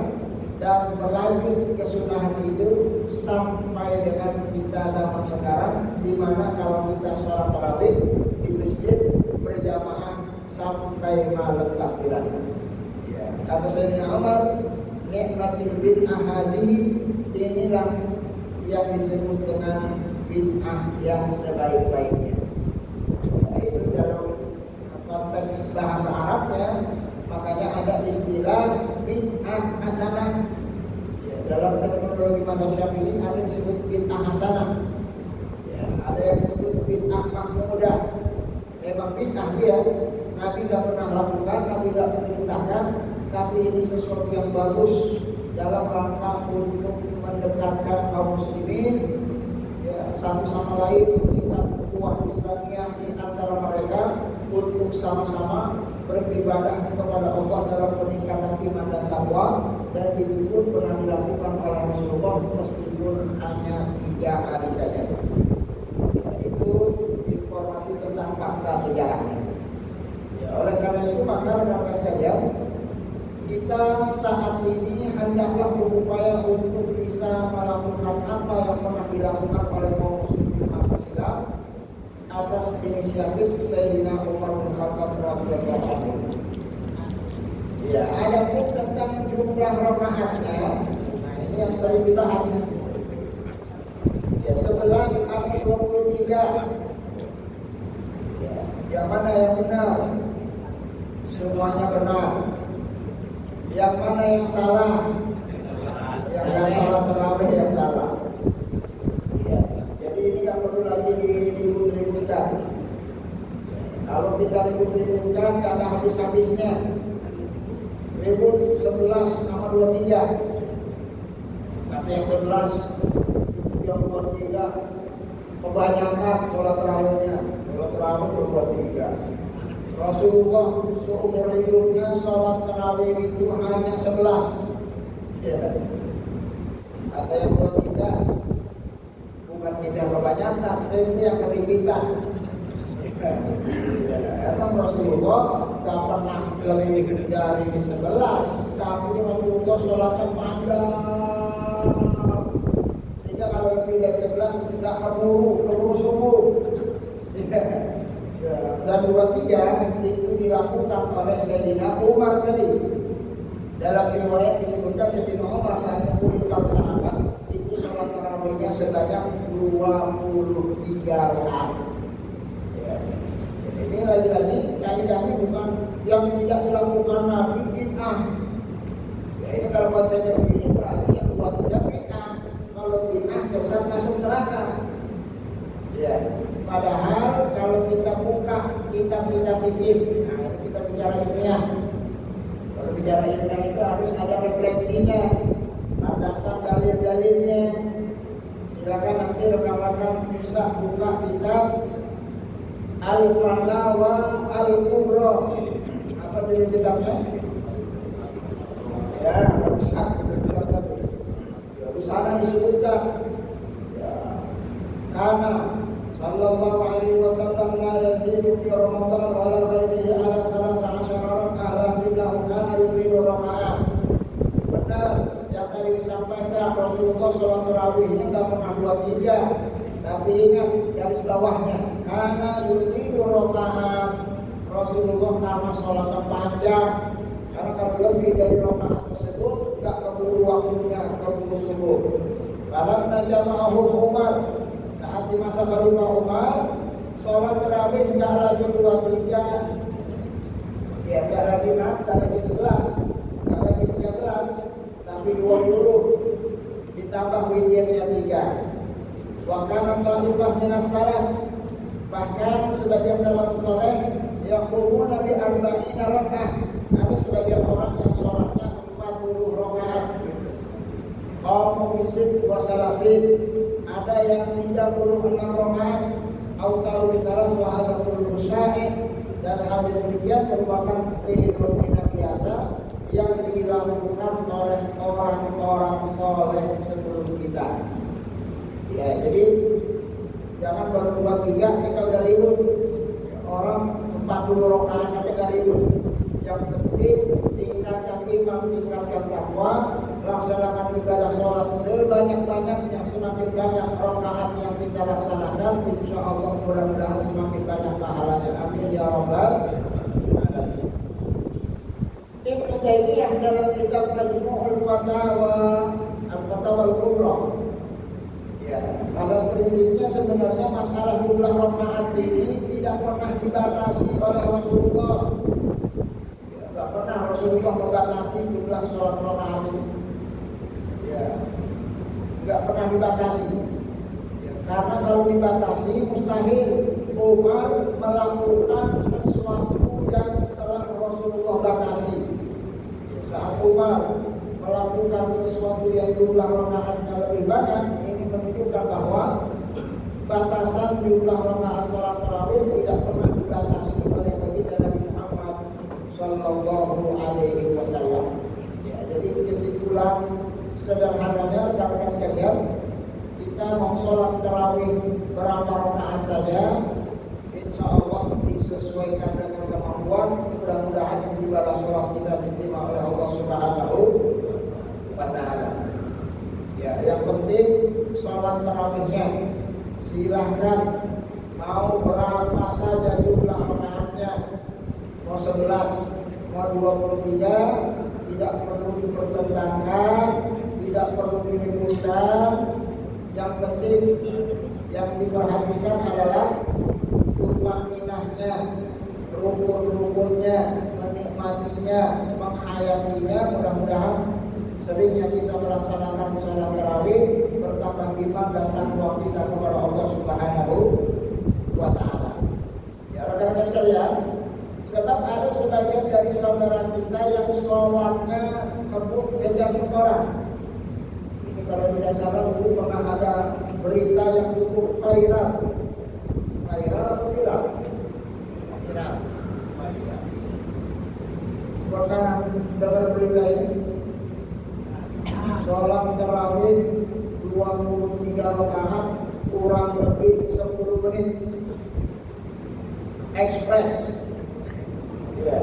dan berlanjut kesunahan itu sampai dengan kita zaman sekarang, di mana kalau kita sholat tarawih di masjid berjamaah sampai malam takbiran. Ya. Kata Sayyidina Umar, nikmatul bid'ah hazihi, inilah yang disebut dengan bid'ah yang sebaik-baiknya. Ya, itu dalam konteks bahasa Arabnya, makanya ada istilah bid'ah hasanah. Ya, dalam terminologi mazhab Syafi'i ada disebut bid'ah hasanah. Ya, ada yang disebut bid'ah mahmudah. Memang bid'ah dia Nabi tidak pernah lakukan, Nabi tidak perintahkan, tapi ini sesuatu yang bagus dalam rangka untuk mendekatkan kaum muslimin, ya, satu sama lain, meningkat ukhuwah Islamiyah di antara mereka untuk sama-sama beribadah kepada Allah dalam peningkatan iman dan takwa. Dan itu pun pernah dilakukan oleh Rasulullah meskipun hanya 3 hari saja. Itu informasi tentang fakta sejarahnya. Ya, oleh karena itu maka rekan-rekan sekalian, kita saat ini hendaklah berupaya untuk bisa melakukan apa yang pernah dilakukan oleh kaum muslimin masa silam atas inisiatif Sayyidina Umar bin Khattab radhiyallahu anhu. Ya, ada pun tentang jumlah rakaatnya. Nah, ini yang sering dibahas. Ya, 11 atau 23. Ya, yang mana yang benar? Semuanya benar. Yang mana yang salah? Yang nggak salah tarawih yang salah. Ya, jadi ini nggak perlu lagi diribut-ributkan. Kalau kita ribut-ributkan nggak ada habis-habisnya. Ribut 11 sama 23. Kata yang 11, yang 23 kebanyakan sholat tarawihnya. Sholat tarawih 23. Rasulullah seumur hidupnya sholat tarawih itu hanya 11. Ya. Kata yang 23, bukan kita yang kebanyakan, itu yang kelebihan. Emang Rasulullah tak pernah lebih dari 11, tapi Rasulullah sholatnya panjang, sehingga kalau lebih dari 11 nggak keburu subuh. Ya, dan 23 itu dilakukan oleh Sayyidina Umar tadi. Dalam riwayat disebutkan Sayyidina Umar saat mengumpulkan sahabat itu sholat tarawihnya sebanyak 23 rakaat. Ya. Ini lagi-lagi kaidahnya bukan yang tidak dilakukan Nabi bid'ah. Ya, ini kalau konsepnya begini berarti yang 23 bid'ah. kita fikih. Nah, ini kita bicara ilmiah. Kalau bicara ilmiah itu harus ada refleksinya, landasan dalil-dalilnya. Silakan nanti rekan-rekan bisa buka kitab Al-Fatawa Al-Kubra. Apa judul kitabnya? Ya, bisa. Di sana disebutkan ya, karena sallallahu alaihi wasallam la yazidu fi Ramadan wa la ghairihi ala 13 raka'ah illa kana yuridu raka'ah. Benar yang tadi disampaikan, Rasulullah sholat tarawihnya enggak pernah 23, tapi ingat garis bawahnya, karena yuridu raka'ah. Rasulullah karena sholatnya panjang, karena kalau lebih dari rakaat tersebut enggak keburu waktunya, keburu subuh. Kalau najama'ahum Umar, saat di masa Khalifah Umar, sholat tarawih enggak lagi 23, ya enggak lagi 6, enggak lagi 11, enggak lagi 13, tapi 20 ditambah witirnya 3. Wa kana ta'ifah minas salaf, bahkan sebagian salaf saleh yaqumuna bi 40 rakaat. Ada sebagian orang yang sholatnya 40 rakaat. Qaum bisid wa salasin, ada yang 36 rakaat. Atau misalnya wa hadza kullu syai', dan hal demikian merupakan fenomena biasa yang dilakukan oleh orang-orang soleh sebelum kita. Ya, jadi jangan baru 23 kita udah ribut. Orang 40 rakaat aja ribut. Yang penting tingkatkan iman, tingkatkan takwa, laksanakan ibadah sholat sebanyak-banyaknya. Semakin banyak rakaat yang kita laksanakan, insya Allah mudah-mudahan semakin banyak pahalanya. Amin ya rabbal alamin. Ibnu Taimiyah dalam kitab Majmu'ul Fatawa, Al-Fatawa Al-Kubra, ya, pada prinsipnya sebenarnya masalah jumlah rakaat ini tidak pernah dibatasi oleh Rasulullah. Tidak pernah Rasulullah membatasi jumlah sholat rakaat ini. Ya, tidak pernah dibatasi. Ya, karena kalau dibatasi mustahil Umar melakukan sesuatu yang telah Rasulullah batasi. Ya, saat Umar melakukan sesuatu yang jumlah rakaatnya lebih banyak, ini menunjukkan bahwa batasan jumlah rakaat sholat tarawih tidak pernah dibatasi oleh baginda Nabi Muhammad Sallallahu Alaihi Wasallam. Ya, jadi kesimpulan sederhananya rekan-rekan sekalian, kita mau sholat tarawih berapa rakaat saja, insya Allah disesuaikan dengan kemampuan. Mudah-mudahan ibadah sholat kita diterima oleh Allah Subhanahu wa Ta'ala. Ya, yang penting sholat tarawihnya silahkan mau berapa saja jumlah rakaatnya, mau 11, mau 23, tidak perlu dipertentangkan, tidak perlu diributkan. Yang penting yang diperhatikan adalah tumakninahnya, rukun-rukunnya, menikmatinya, menghayatinya. Mudah-mudahan seringnya kita melaksanakan sholat tarawih, bertambah iman dan takwa kita kepada Allah Subhanahu wa Ta'ala. Ya, rekan-rekan sekalian, sebab ada sebagian dari saudara kita yang sholatnya kebut kejar setoran. Ini kalau tidak salah dulu pernah ada berita yang cukup viral. Viral atau viral? Viral. Pernah dengar berita ini? Sholat tarawih 23 rakaat kurang lebih 10 menit. Ekspres. Ya.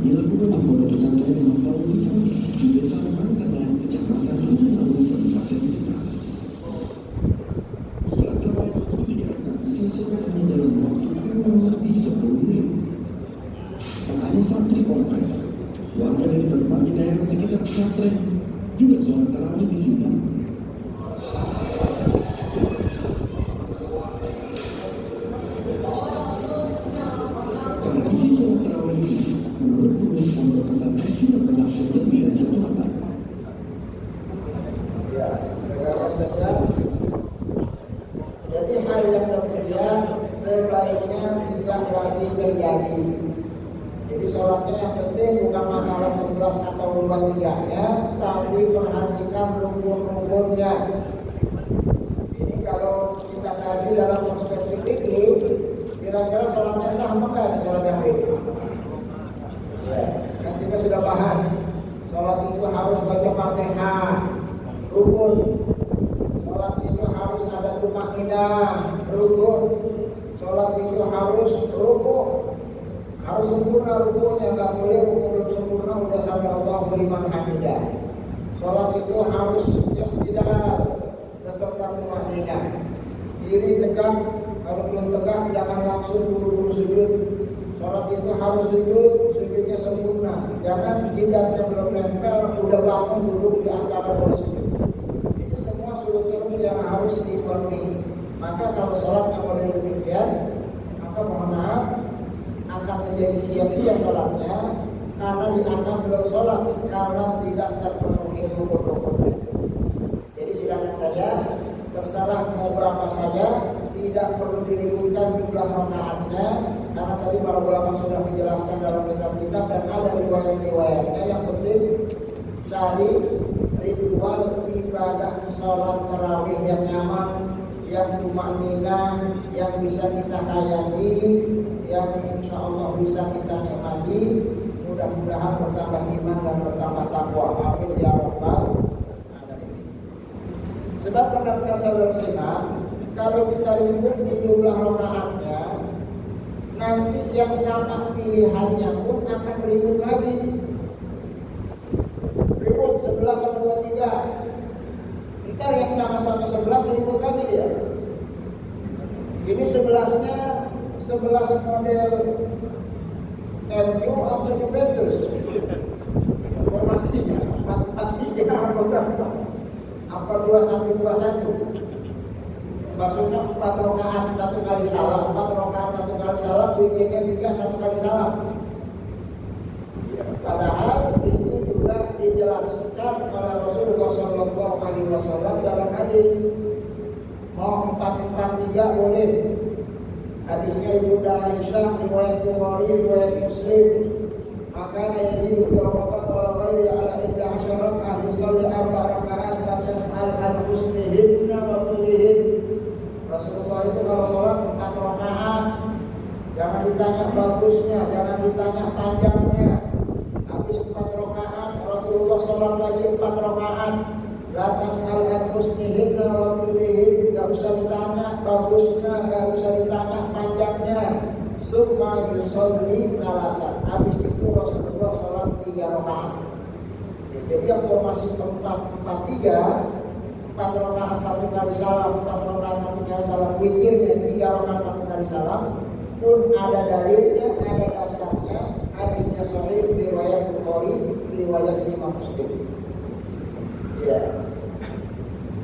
Dilakukan di Pondok Pesantren Mafal Tifani di Desa Mangkalan, Kecamatan Sungai Kabupaten Blitar. Sholat tarawih 23 rakaat diselesaikan hanya dalam waktu kurang lebih 10 menit. Tak hanya santri ponpes, warga dari berbagai daerah sekitar pesantren juga sholat tarawih di sini. Tradisi sholat lebih dari satu abad. Ya, rekan sekalian. Jadi hal yang demikian sebaiknya tidak lagi terjadi. Jadi sholatnya yang penting bukan masalah 11 atau 23-nya, tapi perhatikan rukun-rukunnya. Ini kalau kita kaji dalam perspektif ini, kira-kira sholatnya sah apa enggak sholat yang ini? Ya, kan kita sudah bahas, sholat itu harus baca Fatihah, rukun. Sholat itu harus ada tumakninah, rukun. Sholat itu harus rukun. Harus sempurna rukunya, nggak boleh ruku belum sempurna udah sampai Allahu liman hamidah. Sholat itu harus tidak beserta tumakninah. Diri tegak, kalau belum tegak jangan langsung buru-buru sujud. Sholat itu harus sujud, sujudnya sempurna. Jangan jidatnya belum nempel, udah bangun duduk di antara dua sujud. Ini semua sujud-sujud yang harus dipenuhi. Maka kalau sholatnya boleh demikian, maka mohon maaf, akan menjadi sia-sia sholatnya karena dianggap belum sholat karena tidak terpenuhi rukun-rukunnya. Jadi silakan saja, terserah mau berapa saja, tidak perlu diributkan jumlah rakaatnya karena tadi para ulama sudah menjelaskan dalam kitab-kitab dan ada riwayat-riwayatnya. Yang penting cari ritual ibadah sholat tarawih yang nyaman, yang tumakninah, yang bisa kita hayati, yang insya Allah bisa kita nikmati. Mudah-mudahan bertambah iman dan bertambah takwa. Amin ya rabbal alamin. Sebab pendapat saudara simak, kalau kita ribut di jumlah rakaatnya, nanti yang sama pilihannya pun akan ribut lagi. Ribut 11 sama 23. Ntar yang sama-sama 11 ribut lagi dia. Ini 11-nya 11 model MU atau Juventus. Formasinya 4-4-3 apa berapa? Apa 2-1-2-1? Maksudnya 4 rakaat 1 kali salam, 4 rakaat 1 kali salam, witirnya 3 1 kali salam. Padahal itu juga dijelaskan oleh Rasulullah SAW dalam hadis. Mau 4-4-3 boleh. Hadisnya Ibunda Aisyah, riwayat Bukhari, riwayat Muslim. Maka yazidu fi Ramadan wa ghairi ala 11 rakaat yusalli 4 rakaat dan yas'al an husnihinna wa tulihin. Rasulullah itu kalau sholat 4 rakaat, jangan ditanya bagusnya, jangan ditanya panjangnya. Habis 4 rakaat, Rasulullah sholat lagi 4 rakaat. La tas'al an husnihinna wa tulihin. Gak usah ditanya bagusnya, gak usah ditanya panjangnya. Summa yusolli talasan. Habis itu Rasulullah sholat 3 rakaat. Jadi yang formasi 4-4-3, 4 rakaat 1 kali salam, 4 rakaat 1 kali salam, witirnya 3 rakaat 1 kali salam, pun ada dalilnya, ada dasarnya. Hadisnya sahih, riwayat Bukhari, riwayat Imam Muslim. Ya.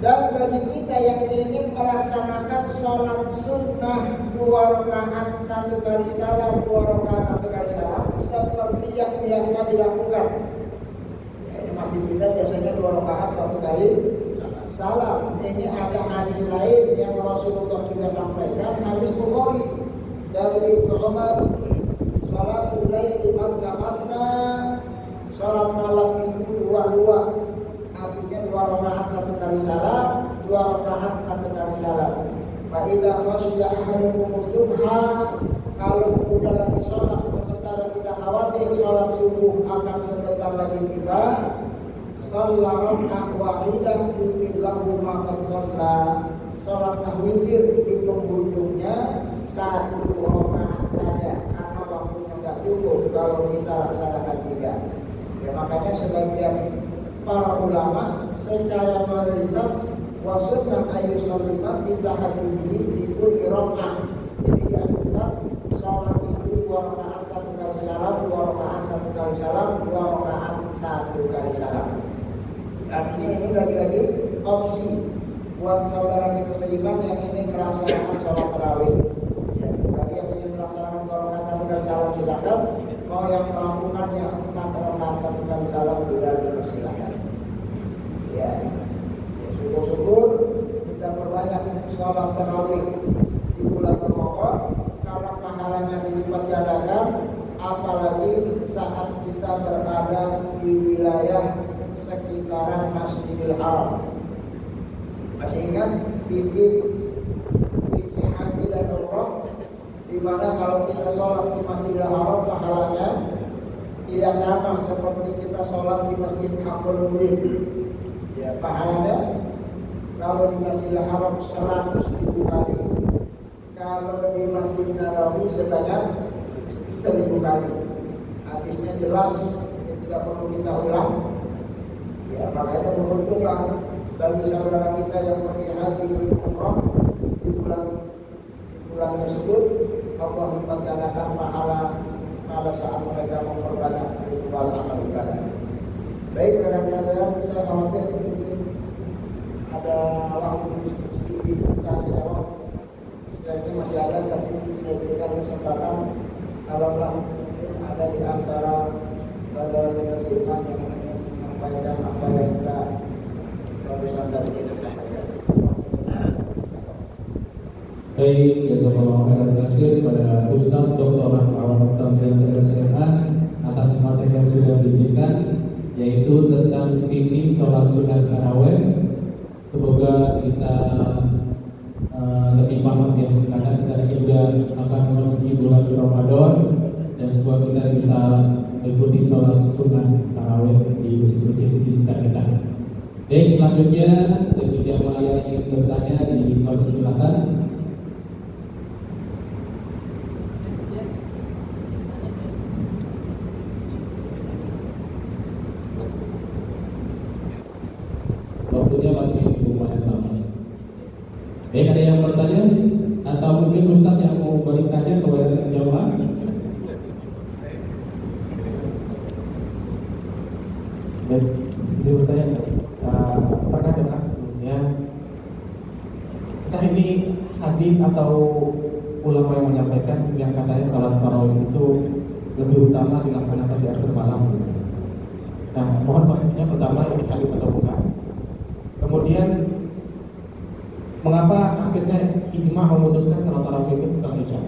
Dan bagi kita yang ingin melaksanakan sholat sunnah 2 rakaat 1 kali salam, 2 rakaat 1 kali salam, seperti yang biasa dilakukan. Ya, ini masjid kita biasanya 2 rakaat 1 kali salam. Ini ada hadis lain yang Rasulullah juga sampaikan, hadis Bukhari dari Ibnu Umar, sholatul laili masna, sholat malam itu 2-2. Artinya 2 rakaat 1 kali salam, 2 rakaat 1 kali salam. Fa idza khashiya ahadukum subha, kalau udah lagi sholat sementara kita khawatir sholat subuh akan sebentar lagi tiba, sholat rakaat wahidah yutillahu maqam sholat. Sholat witir di penghujungnya 1 rakaat saja karena waktunya nggak cukup kalau kita laksanakan 3. Ya makanya sebagian para ulama secara mayoritas wasunnah ayu sholima fi tahajjudihi fi kulli rakaat. Jadi dianjurkan sholat itu 2 rakaat 1 kali salam, 2 rakaat 1 kali salam, 2 rakaat 1 kali salam. Artinya ini lagi-lagi opsi buat saudara kita seiman yang ingin melaksanakan sholat tarawih. Ya, bagi yang ingin melaksanakan 2 rakaat 1 kali salam silakan. Mau yang melakukannya 4 rakaat 1 satu kali salam juga dipersilakan. Ya, syukur-syukur kita perbanyak sholat tarawih di bulan Ramadan karena pahalanya dilipat gandakan, apalagi saat kita berada di wilayah sekitaran Masjidil Haram. Masih ingat fikih haji dan umrah, di mana kalau kita sholat di Masjidil Haram pahalanya tidak sama seperti kita sholat di Masjid Aqsa. Ya, pahalanya kalau di Masjidil Haram 100.000 kali, kalau di Masjid Nabawi sebanyak 1.000 kali. Hadisnya jelas, ini tidak perlu kita ulang. Ya, makanya beruntunglah bagi saudara kita yang pergi haji untuk umrah di bulan tersebut, Allah lipat gandakan pahala pada saat mereka memperbanyak ritual amal ibadah. Baik, rekan-rekan, saya khawatir ini ada waktu diskusi tanya jawab. Sebenarnya masih ada, tapi saya berikan kesempatan kalau mungkin ada di antara saudara Sultan yang ingin menyampaikan apa yang kita barusan dari kita sampaikan. Baik, jazakallahu khairan katsir pada Ustaz Dr. Ahmad Tamrin SMA atas materi yang sudah diberikan, yaitu tentang fikih sholat sunat tarawih. Semoga kita lebih paham ya, karena sekarang ini juga akan memasuki bulan Ramadan dan semoga kita bisa mengikuti sholat sunat tarawih di masjid-masjid di sekitar kita. Baik, selanjutnya bagi jamaah yang ingin bertanya dipersilakan. Waktunya masih lumayan lama. Baik, ada yang bertanya atau mungkin Ustaz yang mau balik tanya kepada jamaah? Baik, saya bertanya, pernah dengar sebelumnya entah ini hadis atau ulama yang menyampaikan yang katanya salat tarawih itu lebih utama dilaksanakan di akhir malam. Nah, mohon koreksinya, pertama ini hadis atau bukan. Kemudian mengapa akhirnya ijma memutuskan salat tarawih itu setelah isya?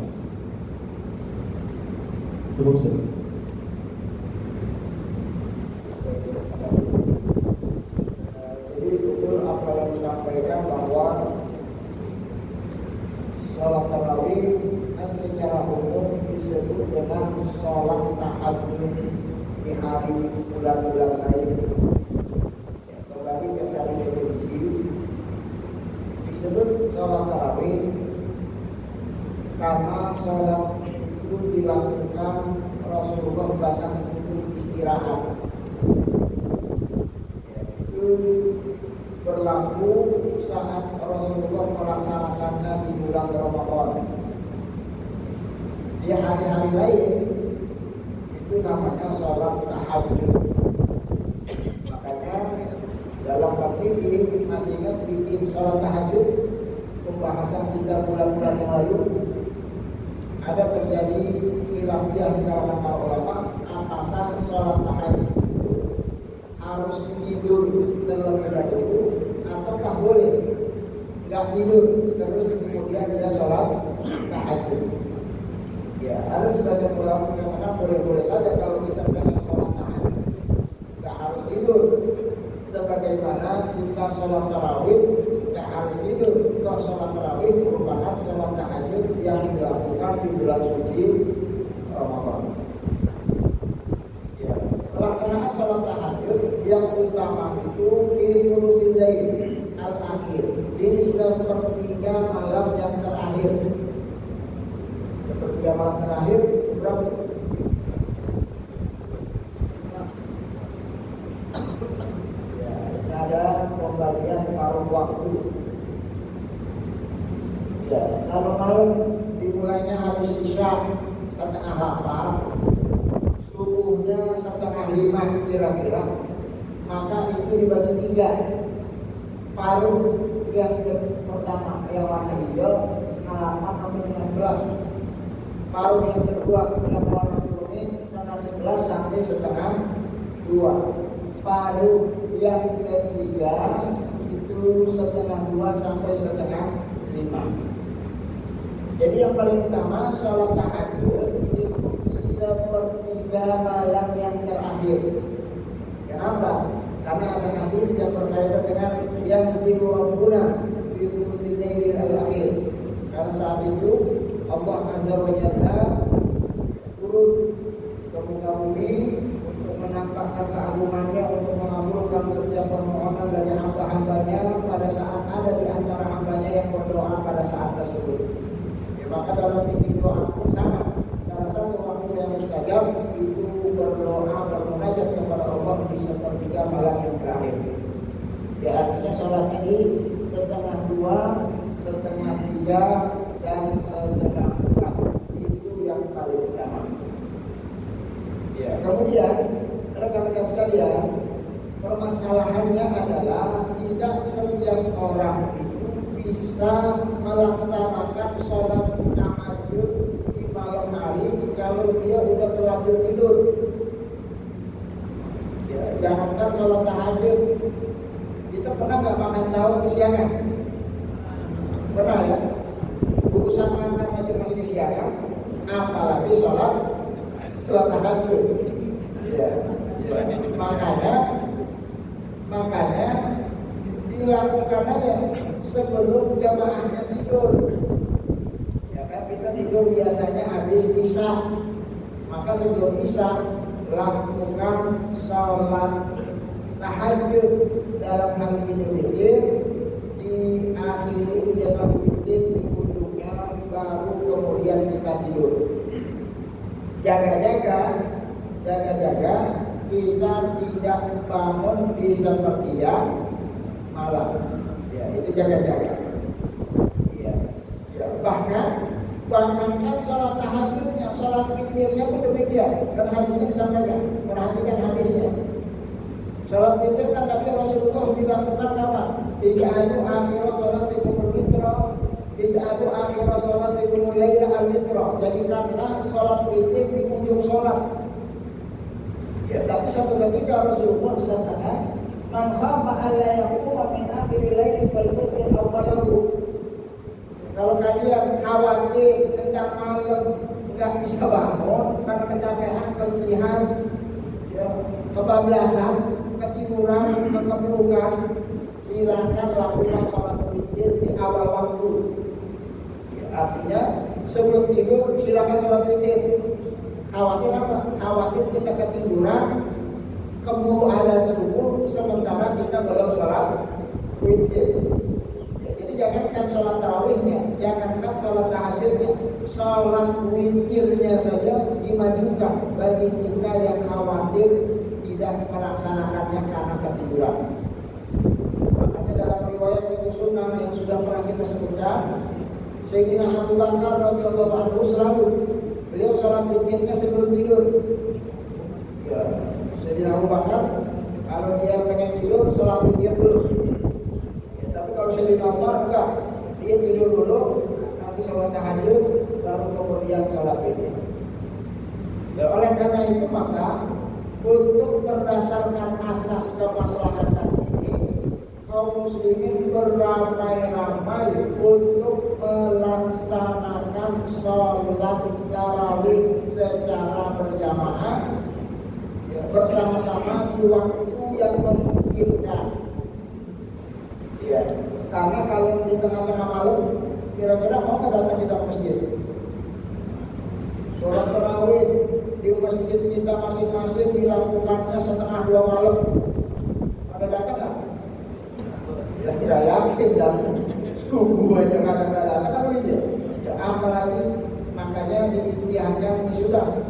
Cukup sih. Jadi betul apa yang disampaikan bahwa sholat tarawih kan secara umum disebut dengan sholat tahajud di hari bulan-bulan lain. Kembali ke dari definisi, disebut sholat tarawih karena sholat itu dilakukan Rasulullah banyak untuk istirahat. Itu berlaku saat Rasulullah melaksanakannya di bulan Ramadan. Di hari-hari lain itu namanya sholat tahajud. Makanya dalam fikih, masih ingat fikih sholat tahajud pembahasan kita bulan-bulan yang lalu, ada terjadi khilafiyah di kalangan para ulama apakah sholat tahajud itu harus tidur terlebih dahulu ataukah boleh nggak tidur terus kemudian dia sholat tahajud. Ya, ada sebagian ulama mengatakan boleh-boleh saja kalau kita pengen sholat tahajud, nggak harus tidur. Sebagaimana kita sholat tarawih nggak harus tidur. Toh sholat tarawih merupakan sholat tahajud yang dilakukan di bulan suci Ramadan. Ya, pelaksanaan sholat tahajud yang utama itu fi sulusil lail al-akhir, di sepertiga malam yang terakhir. Sepertiga malam terakhir berapa itu? Ya, ini ada pembagian paruh waktu. Ya, kalau malam dimulainya habis isya 7:30, subuhnya 4:30 kira-kira, maka itu dibagi 3. Paruh yang pertama yang warna hijau 7:30 sampai 11:30. Paruh yang kedua yang warna kuning 10:30 sampai 10:30. Paruh yang ketiga itu setengah 2 sampai setengah 5. Jadi yang paling utama sholat tahajud itu di sepertiga malam yang terakhir. Kenapa? Karena ada hadis yang berkaitan dengan yang zilu rabbuna fi sulusil lailil akhir. Karena saat itu Allah Azza wa Jalla turun ke muka bumi untuk menampakkan keagungannya, untuk mengabulkan setiap permohonan dari hamba-hambanya pada saat ada di antara hambanya yang berdoa pada saat tersebut. Ya, maka dalam fikih doa pun sama. Salah satu waktu yang mustajab itu berdoa bermunajat kepada Allah di sepertiga malam yang terakhir. Ya, artinya sholatnya di setengah 2, setengah 3, dan setengah 4. Itu yang paling utama. Ya, kemudian rekan-rekan sekalian, permasalahannya adalah tidak setiap orang itu bisa melaksanakan sholat tahajud di malam hari kalau dia udah terlanjur tidur. Ya, jangankan sholat tahajud, kita pernah nggak makan sahur kesiangan? Pernah ya? Urusan makan aja masih kesiangan, apalagi sholat tahajud. Ya. Makanya dilakukan aja sebelum jamaahnya tidur. Ya kan, kita tidur biasanya habis isya. Maka sebelum isya lakukan sholat tahajud. Dalam hal ini witir, diakhiri dengan witir di ujungnya, baru kemudian kita tidur. Jaga-jaga kita tidak bangun di sepertiga malam. Ya, itu jaga-jaga. Ya. Bahkan bangunkan sholat tahajudnya, sholat witirnya pun demikian. Dan hadisnya disampaikan. Perhatikan hadisnya. Sholat witir kan tadi Rasulullah dilakukan kapan? Ij'alu akhir sholat bikumul witra, ij'alu akhir sholat bikumul laila al-witra. Jadikanlah sholat witir di ujung sholat. Ya, tapi satu ketika Rasulullah disatakan, man khafa alla yaquma min akhir laili falyutir awwalahu. Kalau kalian khawatir tengah malam nggak bisa bangun karena kecapean, keletihan, ya, kebablasan, ketiduran, kekepelukan, silakan lakukan sholat witir di awal waktu. Ya, artinya sebelum tidur silakan sholat witir. Khawatir apa? Khawatir kita ketiduran, keburu azan subuh, sementara kita belum sholat witir. Ya, jadi jangankan sholat tarawihnya, jangankan sholat tahajudnya, sholat witirnya saja dimajukan bagi kita yang khawatir tidak melaksanakannya karena ketiduran. Makanya dalam riwayat Ibnu Sunnah yang sudah pernah kita sebutkan, Sayyidina Abu Bakar radhiyallahu anhu selalu beliau sholat witirnya sebelum tidur. Ya, Sayyidina Abu Bakar kalau dia pengen tidur sholat witir dulu. Ya, tapi kalau Sayyidina Umar enggak, dia tidur dulu, nanti sholat tahajud, baru kemudian sholat witir. Ya, oleh karena itu maka untuk berdasarkan asas kemaslahatan ini, kaum muslimin beramai-ramai untuk melaksanakan sholat tarawih secara berjamaah, ya, bersama-sama di waktu yang memungkinkan. Ya, karena kalau di tengah-tengah malam, kira-kira mau nggak datang kita ke masjid? Sholat tarawih di masjid kita masing-masing dilakukannya setengah 2 malam. Ada datang nggak? Ya tidak yakin dan subuh aja kadang-kadang kan begitu. Ya, apalagi makanya diistiahatkan ini sudah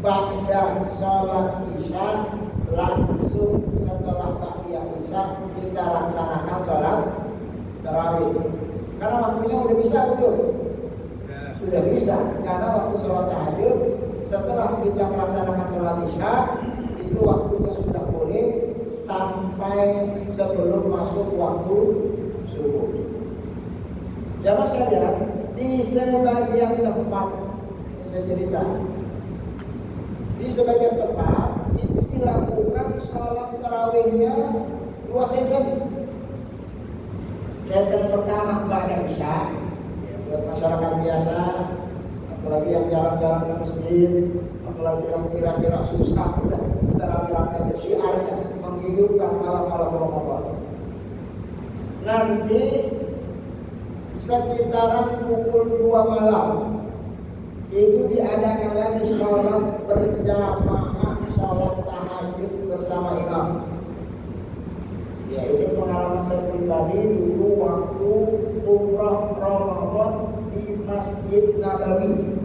ba'da sholat isya, langsung setelah ba'da isya kita laksanakan sholat tarawih. Karena waktunya udah bisa betul. Sudah bisa, karena waktu sholat tahajud setelah kita melaksanakan sholat isya itu waktunya sudah boleh sampai sebelum masuk waktu subuh. Jamaah sekalian, di sebagian tempat, ini saya cerita, di sebagian tempat itu dilakukan sholat tarawihnya 2 sesi. Sesi pertama ba'da isya, buat masyarakat biasa, apalagi yang jalan-jalan ke masjid, apalagi yang kira-kira susah, udah kita rame-rame aja syiarnya menghidupkan malam-malam Ramadan. Nanti sekitaran pukul 2 malam itu diadakan lagi sholat berjamaah, sholat tahajud bersama imam. Ya, ini pengalaman saya pribadi dulu waktu umrah Ramadan di Masjid Nabawi.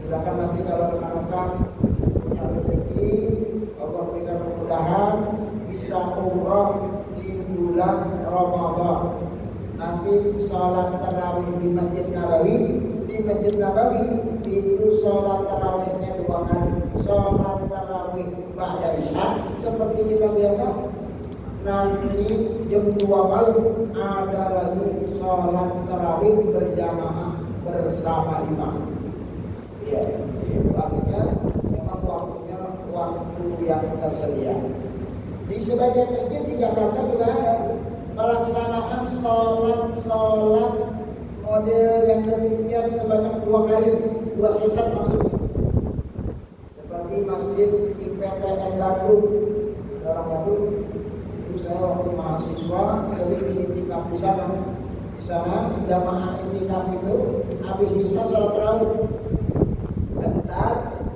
Silakan nanti kalau rekan-rekan punya rezeki, Allah berikan kemudahan bisa umrah di bulan Ramadan. Nanti sholat tarawih di Masjid Nabawi. Di Masjid Nabawi itu sholat tarawihnya 2 kali. Sholat tarawih ba'da isya seperti kita biasa. Nanti jam 2 malam ada lagi sholat tarawih berjamaah bersama imam. Ya, itu artinya memang waktunya waktu yang tersedia. Di sebagian masjid di Jakarta juga ada pelaksanaan sholat model yang demikian sebanyak 2 kali, 2 sesi maksudnya. Seperti Masjid IPTN Bandung, dalam Bandung. Saya waktu mahasiswa sering iktikaf di sana. Di sana jamaah iktikaf itu habis isya sholat tarawih. Dan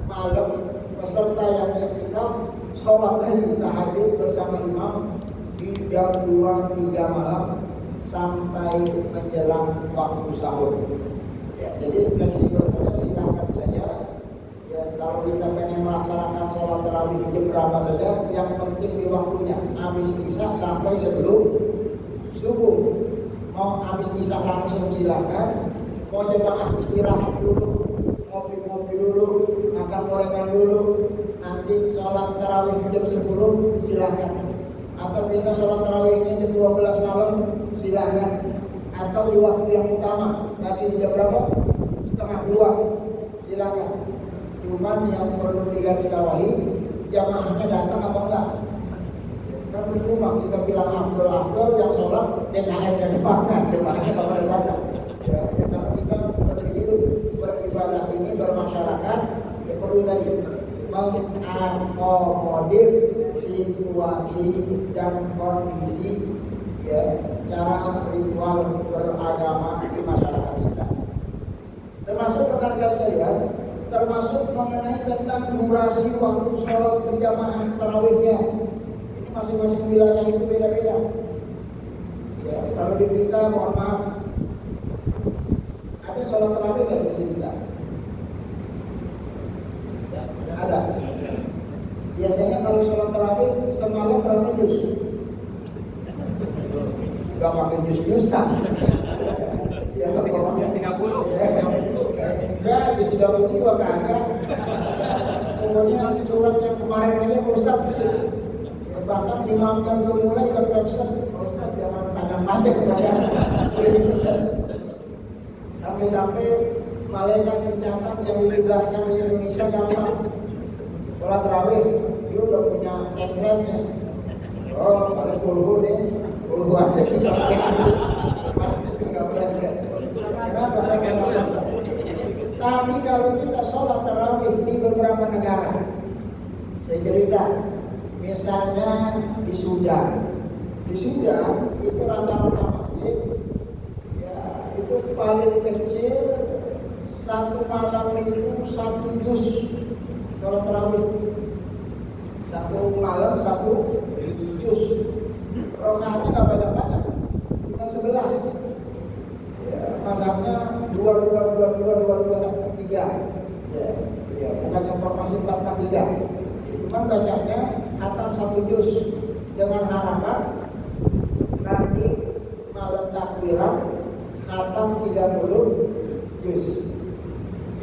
malam peserta yang iktikaf sholat lagi tahajud bersama imam di jam 2-3 malam sampai menjelang waktu sahur. Ya, jadi fleksibel saja, silakan saja. Ya, kalau kita pengen melaksanakan sholat tarawih di jam berapa saja, yang penting di waktunya. Habis isya sampai sebelum subuh. Mau habis isya langsung silakan. Mau jemaah istirahat dulu, ngopi-ngopi dulu, makan gorengan dulu. Nanti sholat tarawih jam 10 silakan. Atau kita sholat tarawihnya jam 12 malam silakan. Atau di waktu yang utama, nanti di jam berapa? 1:30 silakan. Cuman yang perlu digarisbawahi, jamaahnya datang apa enggak? Kan percuma kita bilang afdol yang sholat DKM-nya depankan, jamaahnya bakal datang. Ya, karena kita berhidup beribadah ini bermasyarakat, ya perlu tadi mengakomodir situasi dan kondisi, ya, cara ritual beragama di masyarakat kita. Termasuk rekan-rekan sekalian, termasuk mengenai tentang durasi waktu sholat berjamaah tarawihnya. Ini masing-masing wilayah itu beda-beda. Ya, kalau di kita, mohon maaf, ada sholat tarawih nggak di sini? Ada. Biasanya kalau sholat tarawih semalam berapa juz? Gak pakai juz kan? Ya, juz 30. Enggak, juz 30 juga kagak. Pokoknya surat yang kemarin aja Pak Ustaz. Bahkan imamnya belum mulai udah kita pesan, Pak Ustaz jangan panjang-panjang boleh dipesan. Sampai-sampai malaikat mencatat yang ditugaskan di Indonesia gampang. Sholat tarawih, dia udah punya template-nya. Oh, paling puluh nih, puluh aja kita pasti tinggal belajar. Kenapa? Tapi kalau kita sholat tarawih di beberapa negara, saya cerita, misalnya di Sudan itu rata-rata masjid, ya itu paling kecil satu malam itu 1 juz sholat tarawih, 1 malam 1 juz. Rokaatnya nggak banyak-banyak, cuma 11. Ya, mazhabnya 2-2-2-2-2-2-3. Ya, bukan informasi 4-4-3. Cuma bacanya khatam 1 juz dengan harapan nanti malam takbiran khatam 30 juz.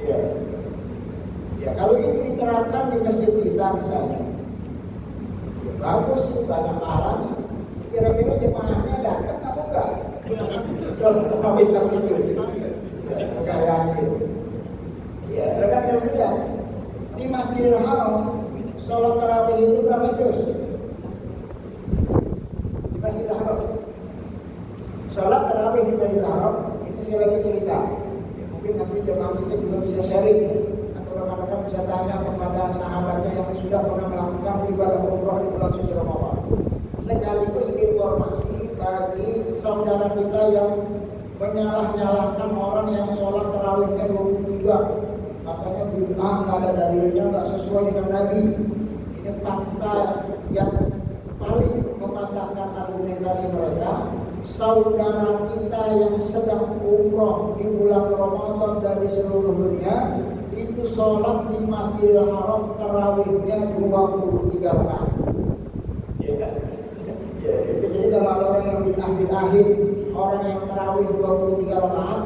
Ya. Ya, kalau itu diterapkan di masjid kita misalnya, ya bagus sih, banyak pahalanya. Kira-kira jemaahnya datang apa enggak? Sholat tarawih 1 juz. Enggak yakin. Ya, rekan-rekan sekalian, di Masjidil Haram sholat tarawih itu berapa juz? Masjidil Haram. Sholat tarawih di Masjidil Haram ini sekali lagi cerita. Ya, mungkin nanti jemaah kita juga bisa sharing ya. Atau rekan-rekan bisa tanya kepada sahabatnya yang sudah pernah melakukan ibadah umrah di bulan suci Ramadan. Sekaligus informasi bagi saudara kita yang menyalah-nyalahkan orang yang sholat tarawihnya 23. Katanya bid'ah, nggak ada dalilnya, nggak sesuai dengan Nabi. Ini fakta yang paling mematahkan argumentasi mereka. Saudara kita yang sedang umroh di bulan Ramadan dari seluruh dunia itu sholat di Masjidil Haram tarawihnya 23 rakaat. Ya, itu jadi kalau orang yang bid'ah-bid'ahin, orang yang tarawih 23 rakaat,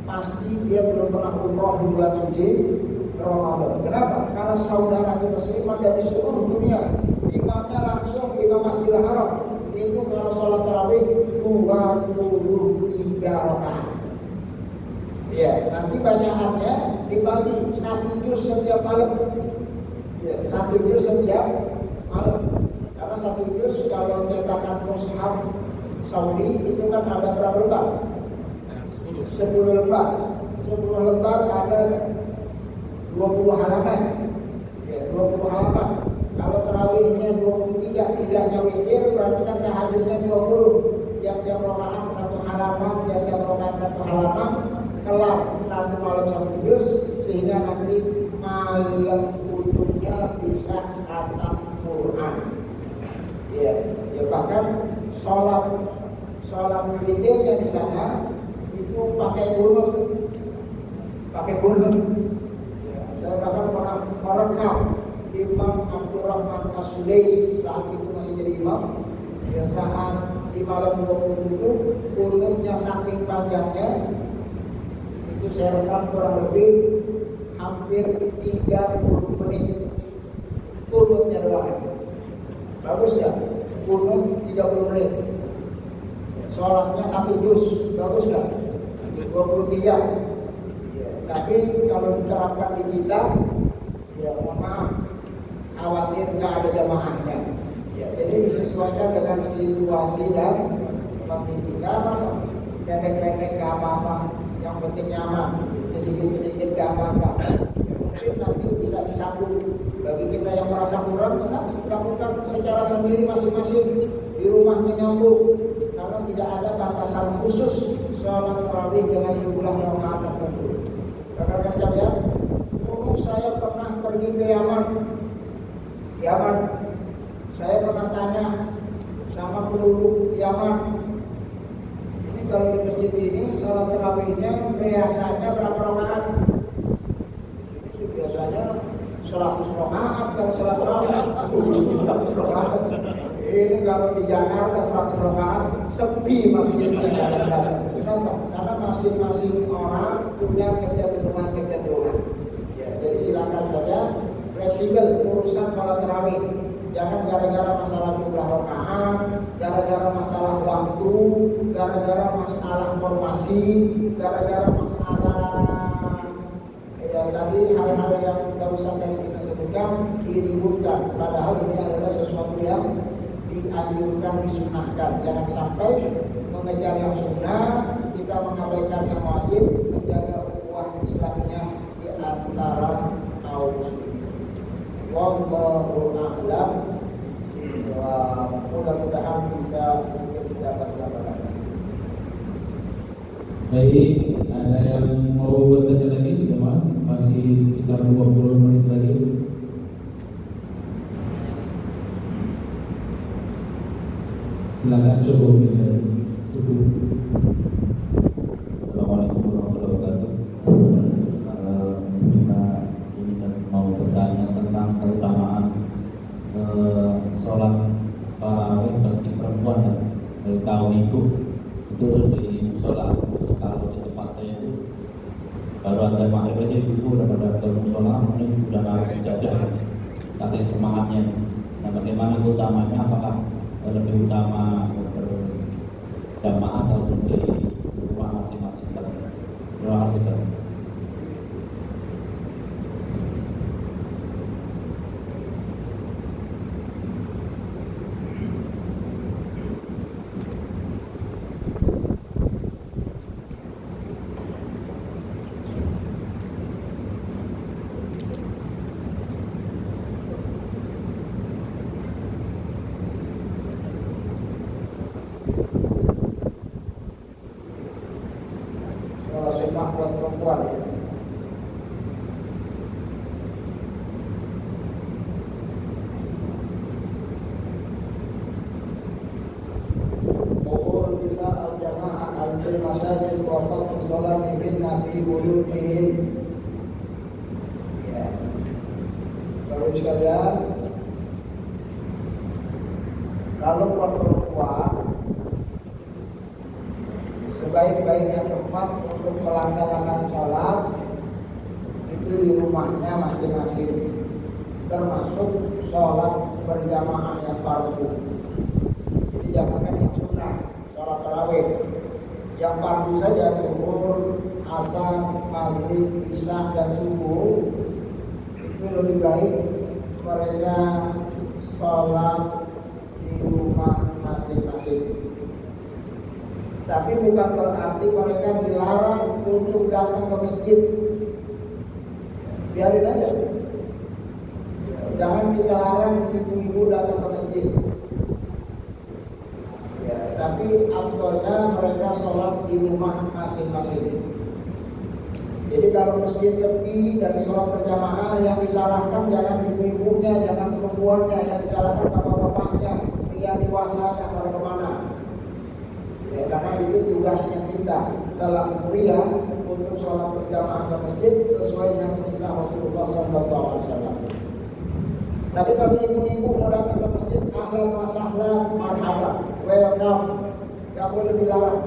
pasti dia belum pernah umroh di bulan suci Ramadan. Kenapa? Karena saudara kita semua dari seluruh dunia, imamnya langsung imam Masjidil Haram. Itu kalau sholat tarawih 23 rakaat. Ya, nanti banyakannya dibagi 1 juz setiap malam. Ya, 1 juz setiap malam. Karena 1 juz kalau cetakan mushaf Saudi itu kan ada berapa lembar? 10 lembar. 10 lembar ada 20 halaman. Ya, 20 halaman. Kalau tarawihnya 23, tidaknya witir, berarti kan tahajudnya 20. Tiap-tiap rakaat 1 halaman, tiap-tiap rakaat 1 halaman, kelar 1 malam 1 juz, sehingga nanti malam ujungnya bisa khatam Quran. Ya, ya bahkan sholat witirnya di sana itu pakai kunut. Ya, saya bahkan pernah merekam Imam Abdurrahman As-Sudais saat itu masih jadi imam. Ya, saat di malam 27 kunutnya saking panjangnya itu saya rekam kurang lebih hampir 30 menit kunutnya doang. Bagus ya? Kunut 30 menit. Sholatnya 1 juz, bagus nggak? 23. Ya, tapi kalau diterapkan di kita, ya mohon maaf, khawatir nggak ada jamaahnya. Ya, jadi disesuaikan dengan situasi dan kondisi. Nggak apa-apa, pendek-pendek nggak apa-apa, yang penting nyaman. Sedikit-sedikit nggak apa-apa. Ya, mungkin nanti bisa disambung. Bagi kita yang merasa kurang, nanti lakukan secara sendiri masing-masing di rumahnya nyambung. Karena tidak ada batasan khusus sholat tarawih dengan jumlah rakaat tertentu. Rekan-rekan sekalian, dulu saya pernah pergi ke Yaman. Saya pernah tanya sama penduduk Yaman. Ini kalau di masjid ini sholat tarawihnya biasanya berapa rakaat? Ini biasanya 100 rakaat kalau sholat tarawih. 100 rakaat. Ini kalau di Jakarta 100 rakaat sepi masjidnya. Kenapa? Karena masing-masing orang punya kecenderungan. Ya, jadi silakan saja fleksibel urusan sholat tarawih. Jangan gara-gara masalah jumlah rakaat, gara-gara masalah waktu, gara-gara masalah formasi, gara-gara masalah ya tadi hal-hal yang barusan tadi kita sebutkan diributkan. Padahal ini adalah sesuatu yang dianjurkan, disunahkan. Jangan sampai mengejar yang sunnah, kita mengabaikan yang wajib, menjaga ukhuwah Islamnya di antara kaum muslimin. Wallahu a'lam. Mudah-mudahan bisa sedikit mendapat gambaran. Baik, ada yang mau bertanya lagi, teman? Masih sekitar 20 menit lagi. Silakan subuh. Assalamualaikum warahmatullahi wabarakatuh. Kita ini mau bertanya tentang keutamaan sholat tarawih bagi perempuan dan kaum ibu itu di musola. Kalau di tempat saya itu baru aja maghrib aja ibu udah pada ke musola, mungkin udah naruh sejadah, saking semangatnya. Nah, bagaimana keutamanya? Apakah lebih utama berjamaah atau di rumah masing-masing? Terima kasih, Ustaz. perempuan ya. Umur nisa al-jamaah al-fil masajid wa fadl salatihinna fi buyutihin. Ya. Bapak sekalian, kalau buat perempuan sebaik-baiknya tempat untuk melaksanakan sholat itu di rumahnya masing-masing, termasuk sholat berjamaah yang fardu. Jadi jangankan yang sunnah, sholat tarawih, yang fardu saja zuhur, asar, maghrib, isya dan subuh itu lebih baik mereka sholat di rumah masing-masing. Tapi bukan berarti mereka dilarang untuk datang ke masjid. Biarin aja. Jangan kita larang ibu-ibu datang ke masjid. Ya, tapi afdolnya mereka sholat di rumah masing-masing. Jadi kalau masjid sepi dan sholat berjamaah, yang disalahkan jangan ibu-ibunya, jangan perempuannya, yang disalahkan bapak-bapaknya, pria dewasanya pada kemana. Ya, karena itu tugasnya kita selaku pria untuk sholat berjamaah ke masjid sesuai dengan perintah Rasulullah SAW. Tapi kalau ibu-ibu mau datang ke masjid, ahlan wa sahlan, marhaban, welcome, gak boleh dilarang.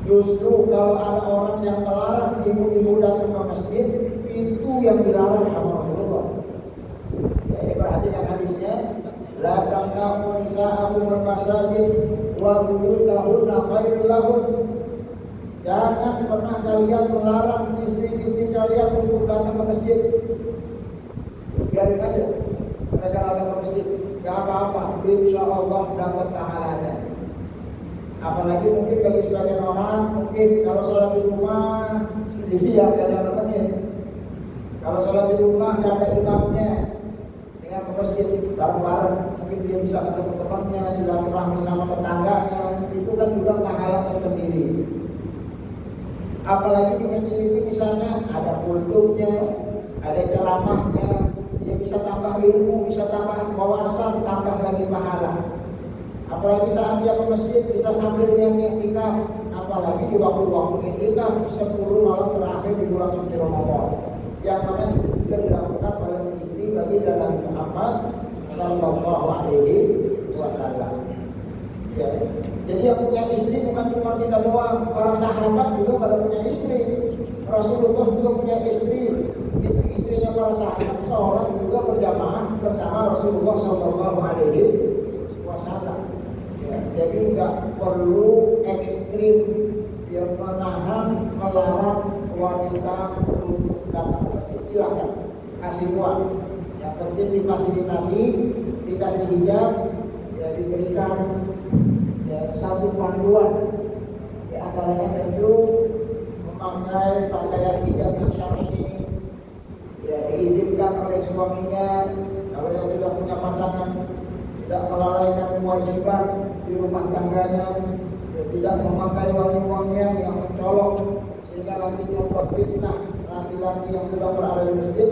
Justru kalau ada orang yang melarang ibu-ibu datang ke masjid, itu yang dilarang sama Rasulullah. Ya, perhatikan hadisnya, la tamna'u nisa'akum al-masajid wa buyutahunna khairul lahun. Jangan pernah kalian melarang istri-istri kalian untuk datang ke masjid. Biarin aja mereka datang ke masjid, gak apa-apa, insya Allah dapat pahalanya. Apalagi mungkin bagi sebagian orang, mungkin kalau sholat di rumah sendiri ya gak ada temennya. Kalau sholat di rumah gak ada imamnya, dengan ke masjid bareng-bareng, mungkin dia bisa ketemu temannya, silaturahmi sama tetangganya, itu kan juga pahala tersendiri. Apalagi di masjid itu misalnya ada kultumnya, ada ceramahnya, dia bisa tambah ilmu, bisa tambah wawasan, tambah lagi pahala. Apalagi saat dia ke masjid bisa sambil iktikaf, apalagi di waktu-waktu iktikaf 10 malam terakhir di bulan suci Ramadan, yang mana itu juga dilakukan oleh istri bagi Nabi Muhammad Sallallahu Alaihi Wasallam. Ya. Jadi yang punya istri bukan cuma kita doang, para sahabat juga pada punya istri. Rasulullah juga punya istri. Itu istrinya para sahabat sholat juga berjamaah bersama Rasulullah Sallallahu Alaihi Wasallam. Ya, jadi nggak perlu ekstrim yang menahan, melarang wanita untuk datang ke masjid. Silakan kasih uang. Yang penting difasilitasi, dikasih hijab, ya diberikan ya, satu panduan. Di antaranya tentu memakai pakaian hijab yang syar'i, ya diizinkan oleh suaminya. Kalau yang sudah punya pasangan tidak melalaikan kewajiban di rumah tangganya, ya, tidak memakai wangi-wangian yang mencolok sehingga nanti membuat fitnah laki-laki yang sedang berada di masjid,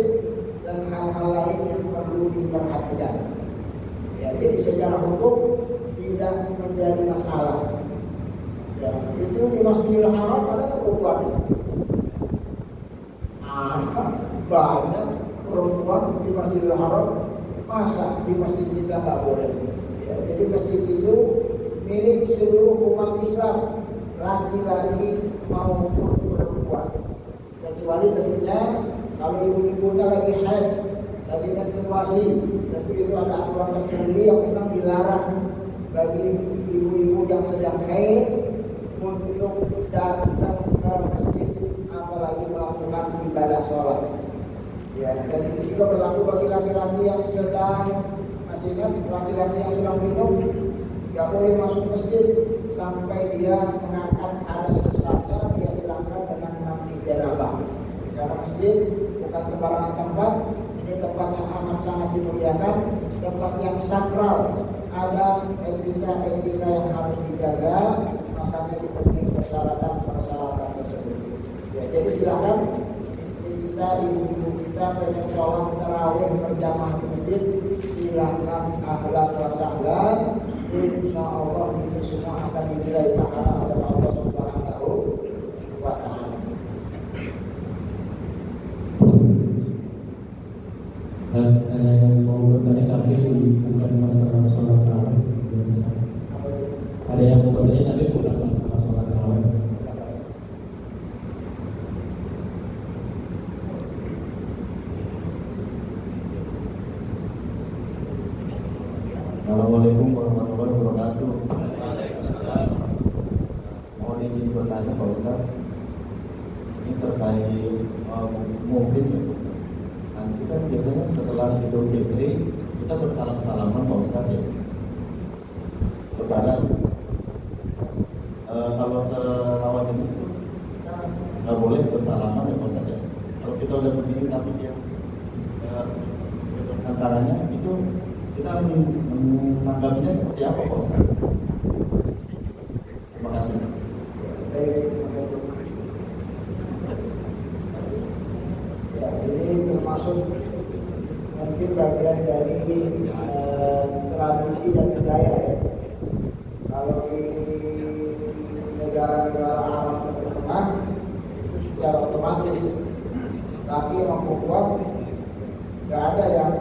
dan hal-hal lain yang perlu diperhatikan. Ya, jadi secara hukum tidak menjadi masalah. Ya, itu di Masjidil Haram ada perempuan. Ada banyak perempuan di Masjidil Haram. Masa di masjid kita nggak boleh? Ya, jadi masjid itu milik seluruh umat Islam, laki-laki maupun perempuan. Kecuali tentunya kalau ibu-ibunya lagi haid, lagi menstruasi, tentu itu ada aturan tersendiri yang memang dilarang bagi ibu-ibu yang sedang haid untuk datang ke masjid, apalagi melakukan ibadah sholat. Ya, dan itu juga berlaku bagi laki-laki yang sedang, masih ingat laki-laki yang sedang minum, nggak boleh masuk masjid sampai dia mengangkat hadas besarnya, dia hilangkan dengan mandi janabah. Karena masjid bukan sembarangan tempat, ini tempat yang amat sangat dimuliakan, tempat yang sakral, ada etika-etika yang harus dijaga, makanya dipenuhi persyaratan-persyaratan tersebut. Ya, jadi silakan istri kita, ibu-ibu kita pengen sholat tarawih berjamaah di masjid, silakan ahlan wa sahlan. Insya Allah itu semua akan dinilai pahala oleh Allah Subhanahu wa Ta'ala. Dan yang mau bertanya tapi bukan masalah sholat tarawih, ada yang mau bertanya tapi bukan masalah sholat tarawih. Assalamualaikum warahmatullahi wabarakatuh. Mohon izin bertanya Pak Ustaz. Ini terkait mungkin ya Pak Ustaz. Nanti kan biasanya setelah Idul Fitri kita bersalam-salaman Pak Ustaz ya. Lebaran. Kalau selawat jenis itu kita nggak boleh bersalaman ya Pak Ustaz ya. Kalau kita udah begini tapi dia antaranya itu kita menanggapinya seperti apa Pak Ustaz? Terima kasih. Ya, ini termasuk mungkin bagian dari tradisi dan budaya ya. Kalau di negara-negara Arab Timur Tengah itu secara otomatis laki orang perempuan nggak ada yang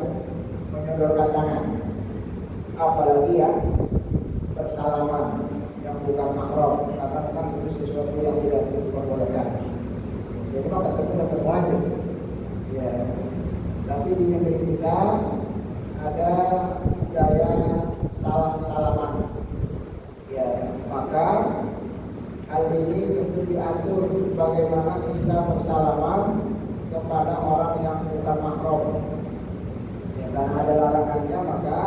menyodorkan tangan, apalagi ya bersalaman yang bukan mahram, karena itu sesuatu yang tidak diperbolehkan. Jadi maka ketemu aja. Ya, tapi di negeri kita ada budaya salam-salaman. Ya, maka hal ini tentu diatur bagaimana kita bersalaman kepada orang yang bukan mahram. Dan ada larangannya, maka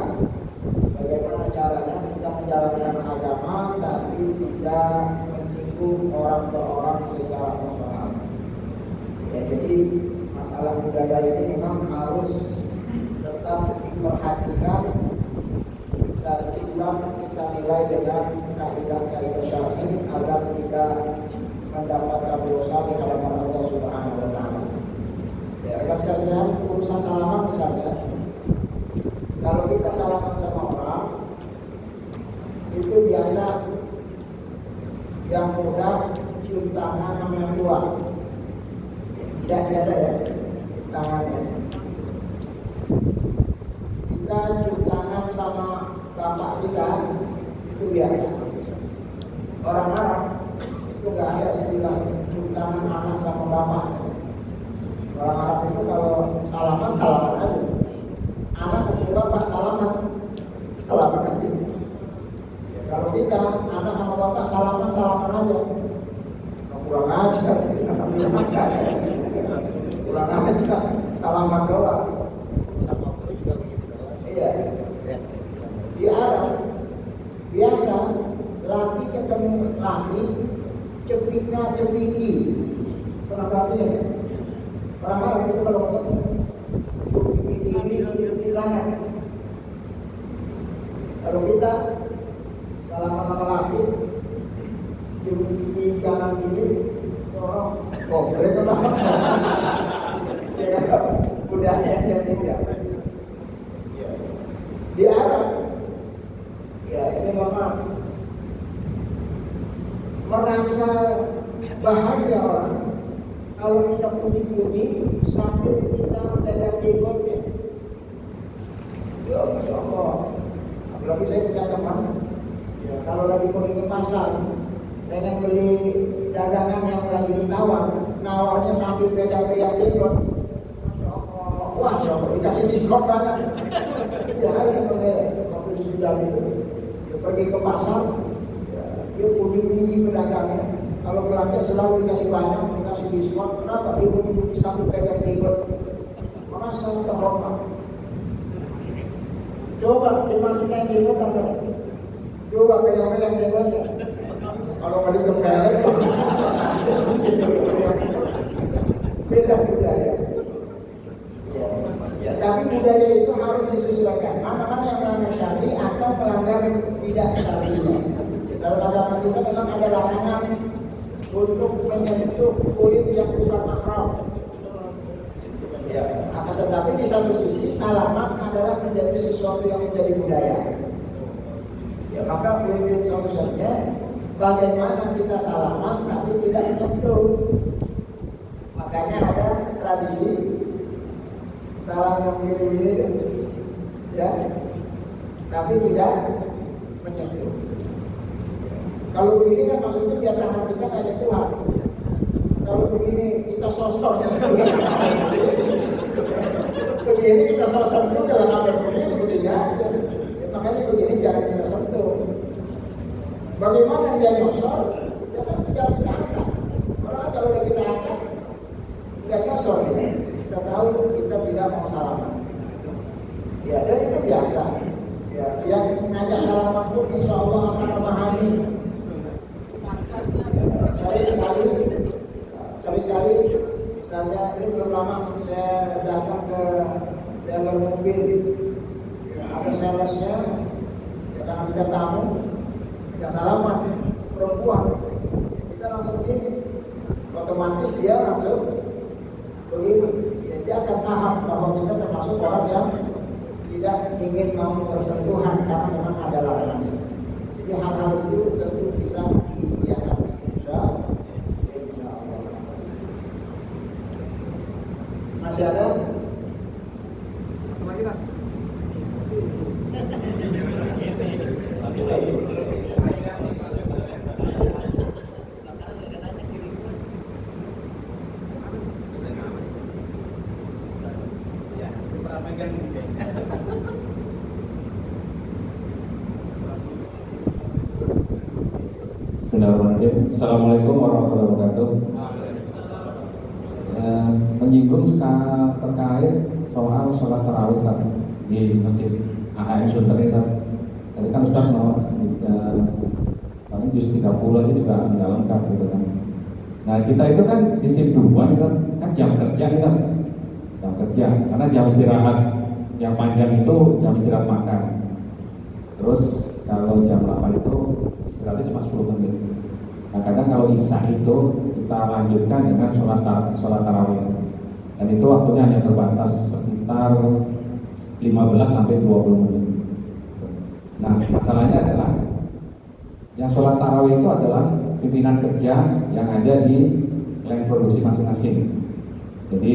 bagaimana caranya kita menjalankan agama tapi tidak menyinggung orang per orang secara personal. Ya, jadi masalah budaya ini memang harus tetap diperhatikan, kita timbang, kita nilai dengan kaidah-kaidah syar'i agar tidak mendapatkan dosa di hadapan Allah Subhanahu wa Ta'ala. Ya, agar sekalian urusan salaman misalnya. Kalau kita salaman sama orang, itu biasa yang muda cium tangan sama yang tua. Biasa ya, tangannya. Kita cium tangan sama bapak kita, itu biasa. Orang Arab itu nggak ada istilah cium tangan anak sama bapak. Orang Arab itu kalau salaman aja. Anak sama bapak salaman aja. Ya, kalau kita anak sama bapak salaman aja. Kurang ajar, kurang ajar, salaman doang. Iya. Di Arab biasa laki ketemu laki cepika cepiki. Pernah perhatiin ya? Orang Arab itu kalau ketemu ini sangat. Kalau kita salaman sama laki di kanan kiri orang mereka banget. Ya, budayanya tidak. Di Arab ya ini memang merasa bahagia orang kalau kita puji-puji sambil kita pegang jenggotnya. Ya Masya Allah. Apalagi saya punya teman ya, kalau lagi pergi ke pasar pengen beli dagangan yang lagi ditawar, nawarnya sambil pegang-pegang jenggot. Masya Allah. Wah, Masya Allah, dikasih diskon banyak. Ya hari waktu itu sudah gitu dia pergi ke pasar ya, dia puji-puji pedagangnya. Kalau belanja selalu dikasih banyak, dikasih diskon. Kenapa? Dia puji-puji sambil pegang jenggot, merasa terhormat. Coba cuma kita yang jenggot apa? Coba pegang-pegang jenggotnya. Kalau nggak dikempelin, beda budaya. Ya, tapi budaya itu harus disesuaikan. Mana-mana yang melanggar syar'i atau melanggar tidak syar'i. Dalam agama kita memang ada larangan untuk menyentuh kulit yang bukan mahram. Ya, akan tetapi di satu sisi salaman adalah menjadi sesuatu yang menjadi budaya. Ya, maka win-win solusinya bagaimana kita salaman tapi tidak menyentuh. Makanya ada tradisi salam yang begini-begini, ya, tapi tidak menyentuh. Kalau begini kan maksudnya biar tangan kita kayak Tuhan. Kalau begini kita sosok yang begini kita sosok itu jangan sampai begini aja. Makanya begini jangan kita sentuh. Bagaimana dia nyosor? Ya kan tinggal kita angkat. Orang kalau udah kita angkat nggak nyosor dia. Kita tahu kita tidak mau salaman. Ya, dan itu biasa. Ya, yang ngajak salaman pun insya Allah akan memahami. Seringkali misalnya ini belum lama saya datang ke dealer mobil, ya, ada salesnya, ya karena kita tamu, kita salaman perempuan, kita langsung begini, otomatis dia langsung begini, ya, dia akan paham bahwa kita termasuk orang yang tidak ingin mau bersentuhan karena memang ada larangannya. Jadi hal-hal itu tentu bisa disiasati. Masih ada? Satu lagi tak? Assalamualaikum warahmatullahi wabarakatuh. Menyinggung terkait soal sholat tarawih di Masjid AHM Sunter itu. Tadi kan Ustaz mau paling juz 30 aja juga nggak lengkap gitu kan. Nah kita itu kan di shift 2 itu kan jam kerja itu, jam kerja. Karena jam istirahat yang panjang itu jam istirahat makan. Terus kalau jam 8 itu istirahatnya cuma 10 menit. Nah kadang kalau isya itu kita lanjutkan dengan sholat tarawih. Dan itu waktunya hanya terbatas sekitar 15 sampai 20 menit. Nah, masalahnya adalah yang sholat tarawih itu adalah pimpinan kerja yang ada di line produksi masing-masing. Jadi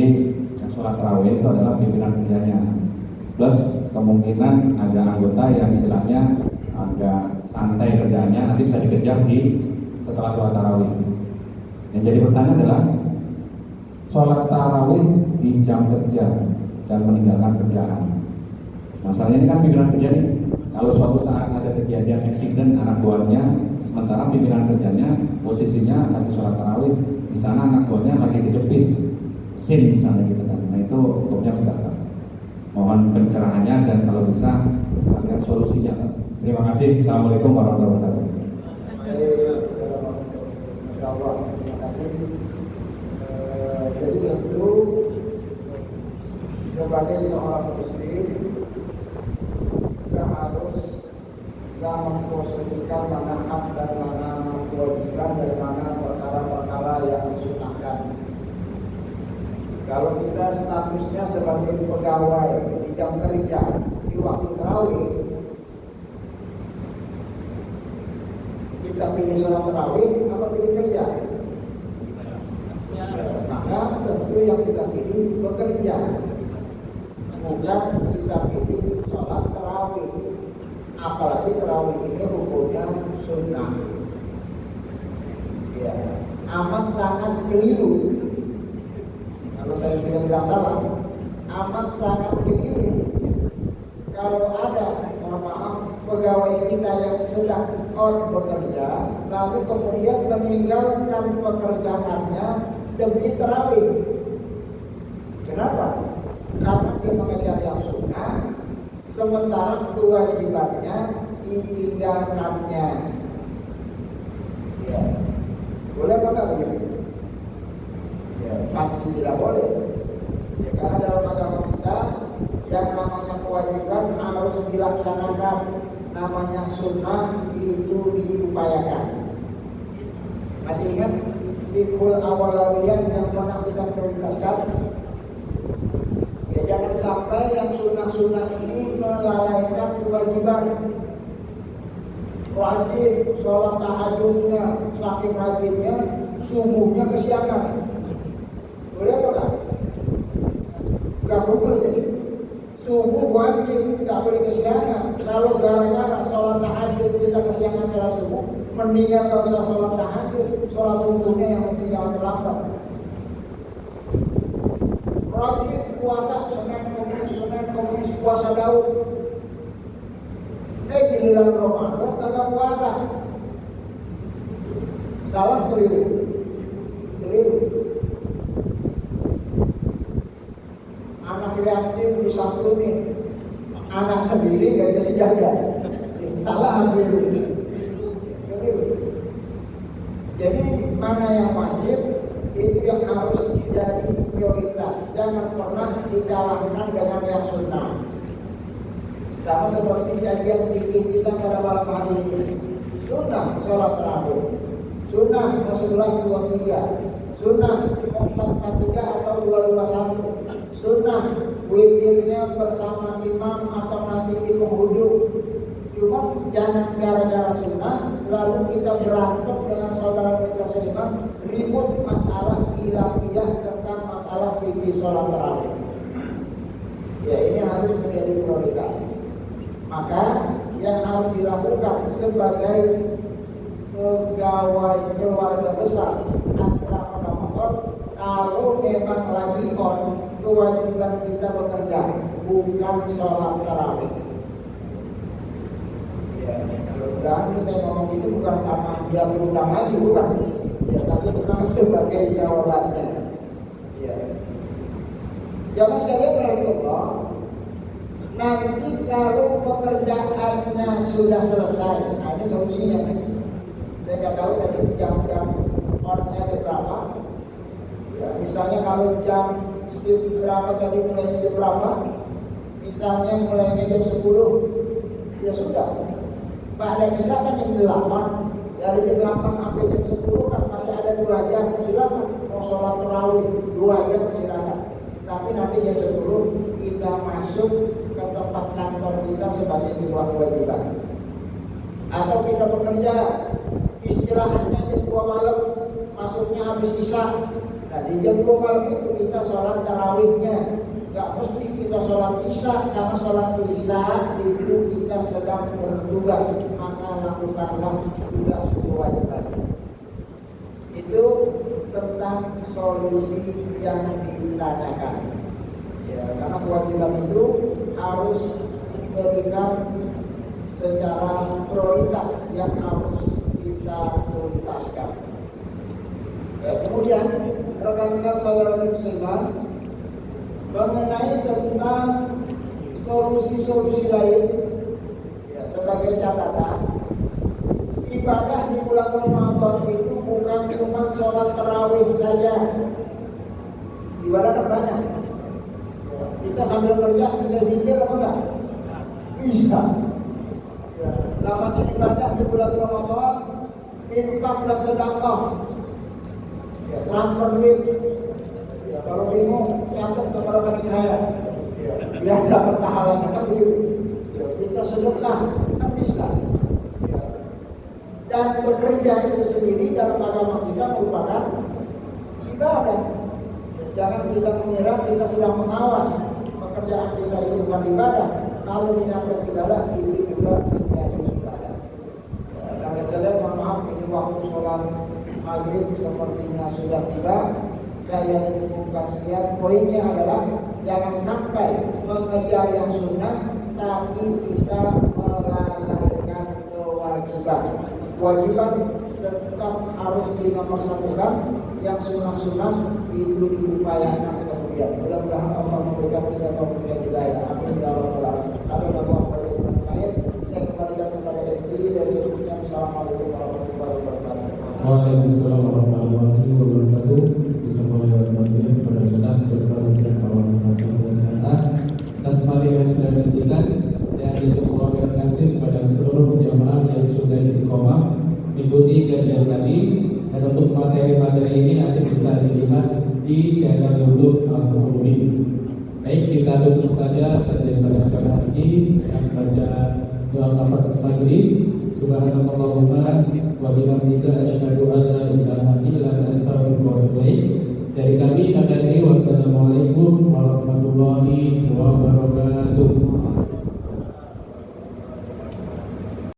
yang sholat tarawih itu adalah pimpinan kerjanya. Plus kemungkinan ada anggota yang istilahnya agak santai kerjanya, nanti bisa dikejar di setelah sholat tarawih. Yang jadi pertanyaan adalah sholat tarawih di jam kerja dan meninggalkan kerjaan. Masalahnya ini kan pimpinan kerja nih. Kalau suatu saat ada kejadian eksiden anak buahnya, sementara pimpinan kerjanya posisinya lagi sholat tarawih, di sana anak buahnya lagi kejepit SIM misalnya gitu kan. Nah itu hukumnya sudah tak. Mohon pencerahannya dan kalau bisa sekalian solusinya. Terima kasih. Assalamualaikum warahmatullahi wabarakatuh. Masya Allah, terima kasih. Jadi tentu sebagai seorang muslim kita harus bisa memposisikan mana hak dan mana kewajiban dan mana perkara-perkara yang disunahkan. Kalau kita statusnya sebagai pegawai di jam kerja di waktu tarawih, kita pilih sholat tarawih apa pilih kerja? Maka tentu yang kita pilih bekerja, bukan kita pilih sholat tarawih. Apalagi tarawih ini hukumnya sunnah. Ya, amat sangat keliru. Kalau saya tidak bilang salah, amat sangat keliru kalau ada, mohon maaf, pegawai kita yang sedang bekerja, lalu kemudian meninggalkan pekerjaannya demi tarawih. Kenapa? Karena dia mengejar yang sunnah, sementara kewajibannya ditinggalkannya. Ya, boleh apa enggak begitu? Ya, pasti tidak boleh. Ya, karena dalam agama kita yang namanya kewajiban harus dilaksanakan, namanya sunnah itu diupayakan. Masih ingat fikul awalawiyah yang pernah kita prioritaskan. Ya, jangan sampai yang sunnah-sunnah ini melalaikan kewajiban. Wajib sholat tahajudnya, saking rajinnya, subuhnya kesiangan. Boleh apa enggak? Enggak boleh. Subuh wajib, enggak boleh kesiangan. Kalau gara-gara sholat tahajud kita kesiangan sholat subuh, mendingan enggak usah sholat tahajud, sholat subuhnya yang penting jangan terlambat. Rajin puasa Senin Kamis puasa Daud. Giliran Ramadan kagak puasa. Salah keliru. Anak yatim disantunin, anak sendiri gak dikasih jaga. Salah keliru. Jadi mana yang wajib itu yang harus jadi prioritas. Jangan pernah dikalahkan dengan yang sunnah. Sama seperti kajian fikih kita pada malam hari ini. Sunnah sholat tarawih, sunnah 11-23, sunnah 4-4-3 atau 2-2-1, sunnah witirnya bersama imam atau nanti di penghujung. Cuma jangan gara-gara sunnah lalu kita berantem dengan saudara kita seiman, ribut masalah khilafiyah tentang masalah fikih sholat tarawih. Ya, ini harus menjadi prioritas. Maka yang harus dilakukan sebagai pegawai keluarga besar asrama motor, kalau memang lagi on kewajiban kita bekerja, bukan sholat tarawih. Ya, mudah-mudahan ini saya ngomong itu bukan karena dia berutang maju, bukan. Ya, tapi memang sebagai jawabannya. Ya. Jamaah sekalian rahimahullah. Nanti kalau pekerjaannya sudah selesai, nah ini solusinya. Saya nggak tahu tadi jam-jam on-nya berapa. Ya, misalnya kalau jam shift berapa tadi mulainya jam berapa? Misalnya mulainya jam 10, ya sudah. Pada Isya kan jam 8, dari jam 8 sampai jam 10 kan masih ada 2 jam. Silakan mau sholat tarawih 2 jam silakan. Tapi nanti jam 10 kita masuk ke tempat kantor kita sebagai sebuah kewajiban. Atau kita bekerja, istirahatnya jam 2 malam, masuknya habis Isya. Nah di jam 2 malam itu kita sholat tarawihnya. Gak mesti kita sholat Isya, karena sholat Isya itu kita sedang bertugas, maka lakukanlah tugas kewajiban. Itu tentang solusi yang ditanyakan. Ya, karena kewajiban itu harus diberikan secara prioritas yang harus kita tuntaskan. Ya, kemudian rekan-rekan saudara muslimah mengenai tentang solusi-solusi lain, ya, sebagai catatan, ibadah di bulan Ramadan itu bukan cuma sholat tarawih saja. Ibadah terbanyak. Kita sambil kerja bisa zikir apa enggak? Bisa. Ya, namanya ibadah di bulan Ramadan, infak dan sedekah. Ya, transfer duit. Ya, kalau bingung catat ke rekening saya. Ya, biar dapat pahalanya kan begitu. Ya, kita sedekah kan bisa. Ya. Dan bekerja itu sendiri dalam agama kita merupakan ibadah. Jangan kita mengira kita sedang mengawas pekerjaan kita itu bukan ibadah. Kalau dinyatakan ibadah itu juga menjadi ibadah. Dan sekalian mohon maaf ini waktu sholat maghrib sepertinya sudah tiba. Saya umumkan sekian. Poinnya adalah jangan sampai mengejar yang sunnah tapi kita melalaikan kewajiban. Kewajiban tetap harus dinomorsatukan, yang sunnah-sunnah itu diupayakan kemudian. Mudah-mudahan Allah memberikan kita taufik dan hidayah. Amin ya rabbal alamin. Kalau ada yang lain, saya kembalikan kepada MC dari sebelumnya. Assalamualaikum warahmatullahi wabarakatuh. Waalaikumsalam warahmatullahi wabarakatuh. Bismillahirrahmanirrahim. Kepada Ustaz Dr. dan kawan kesehatan atas materi yang sudah diberikan, dan juga terima kasih kepada seluruh jamaah yang sudah istiqomah mengikuti kajian kami Dan untuk materi-materi ini nanti bisa dilihat di channel YouTube Al-Qur'ani. Baik, kita tutup saja daripada acara ini dengan baca doa kafaratus majelis. Subhanallahumma wa bihamdika asyhadu an la ilaha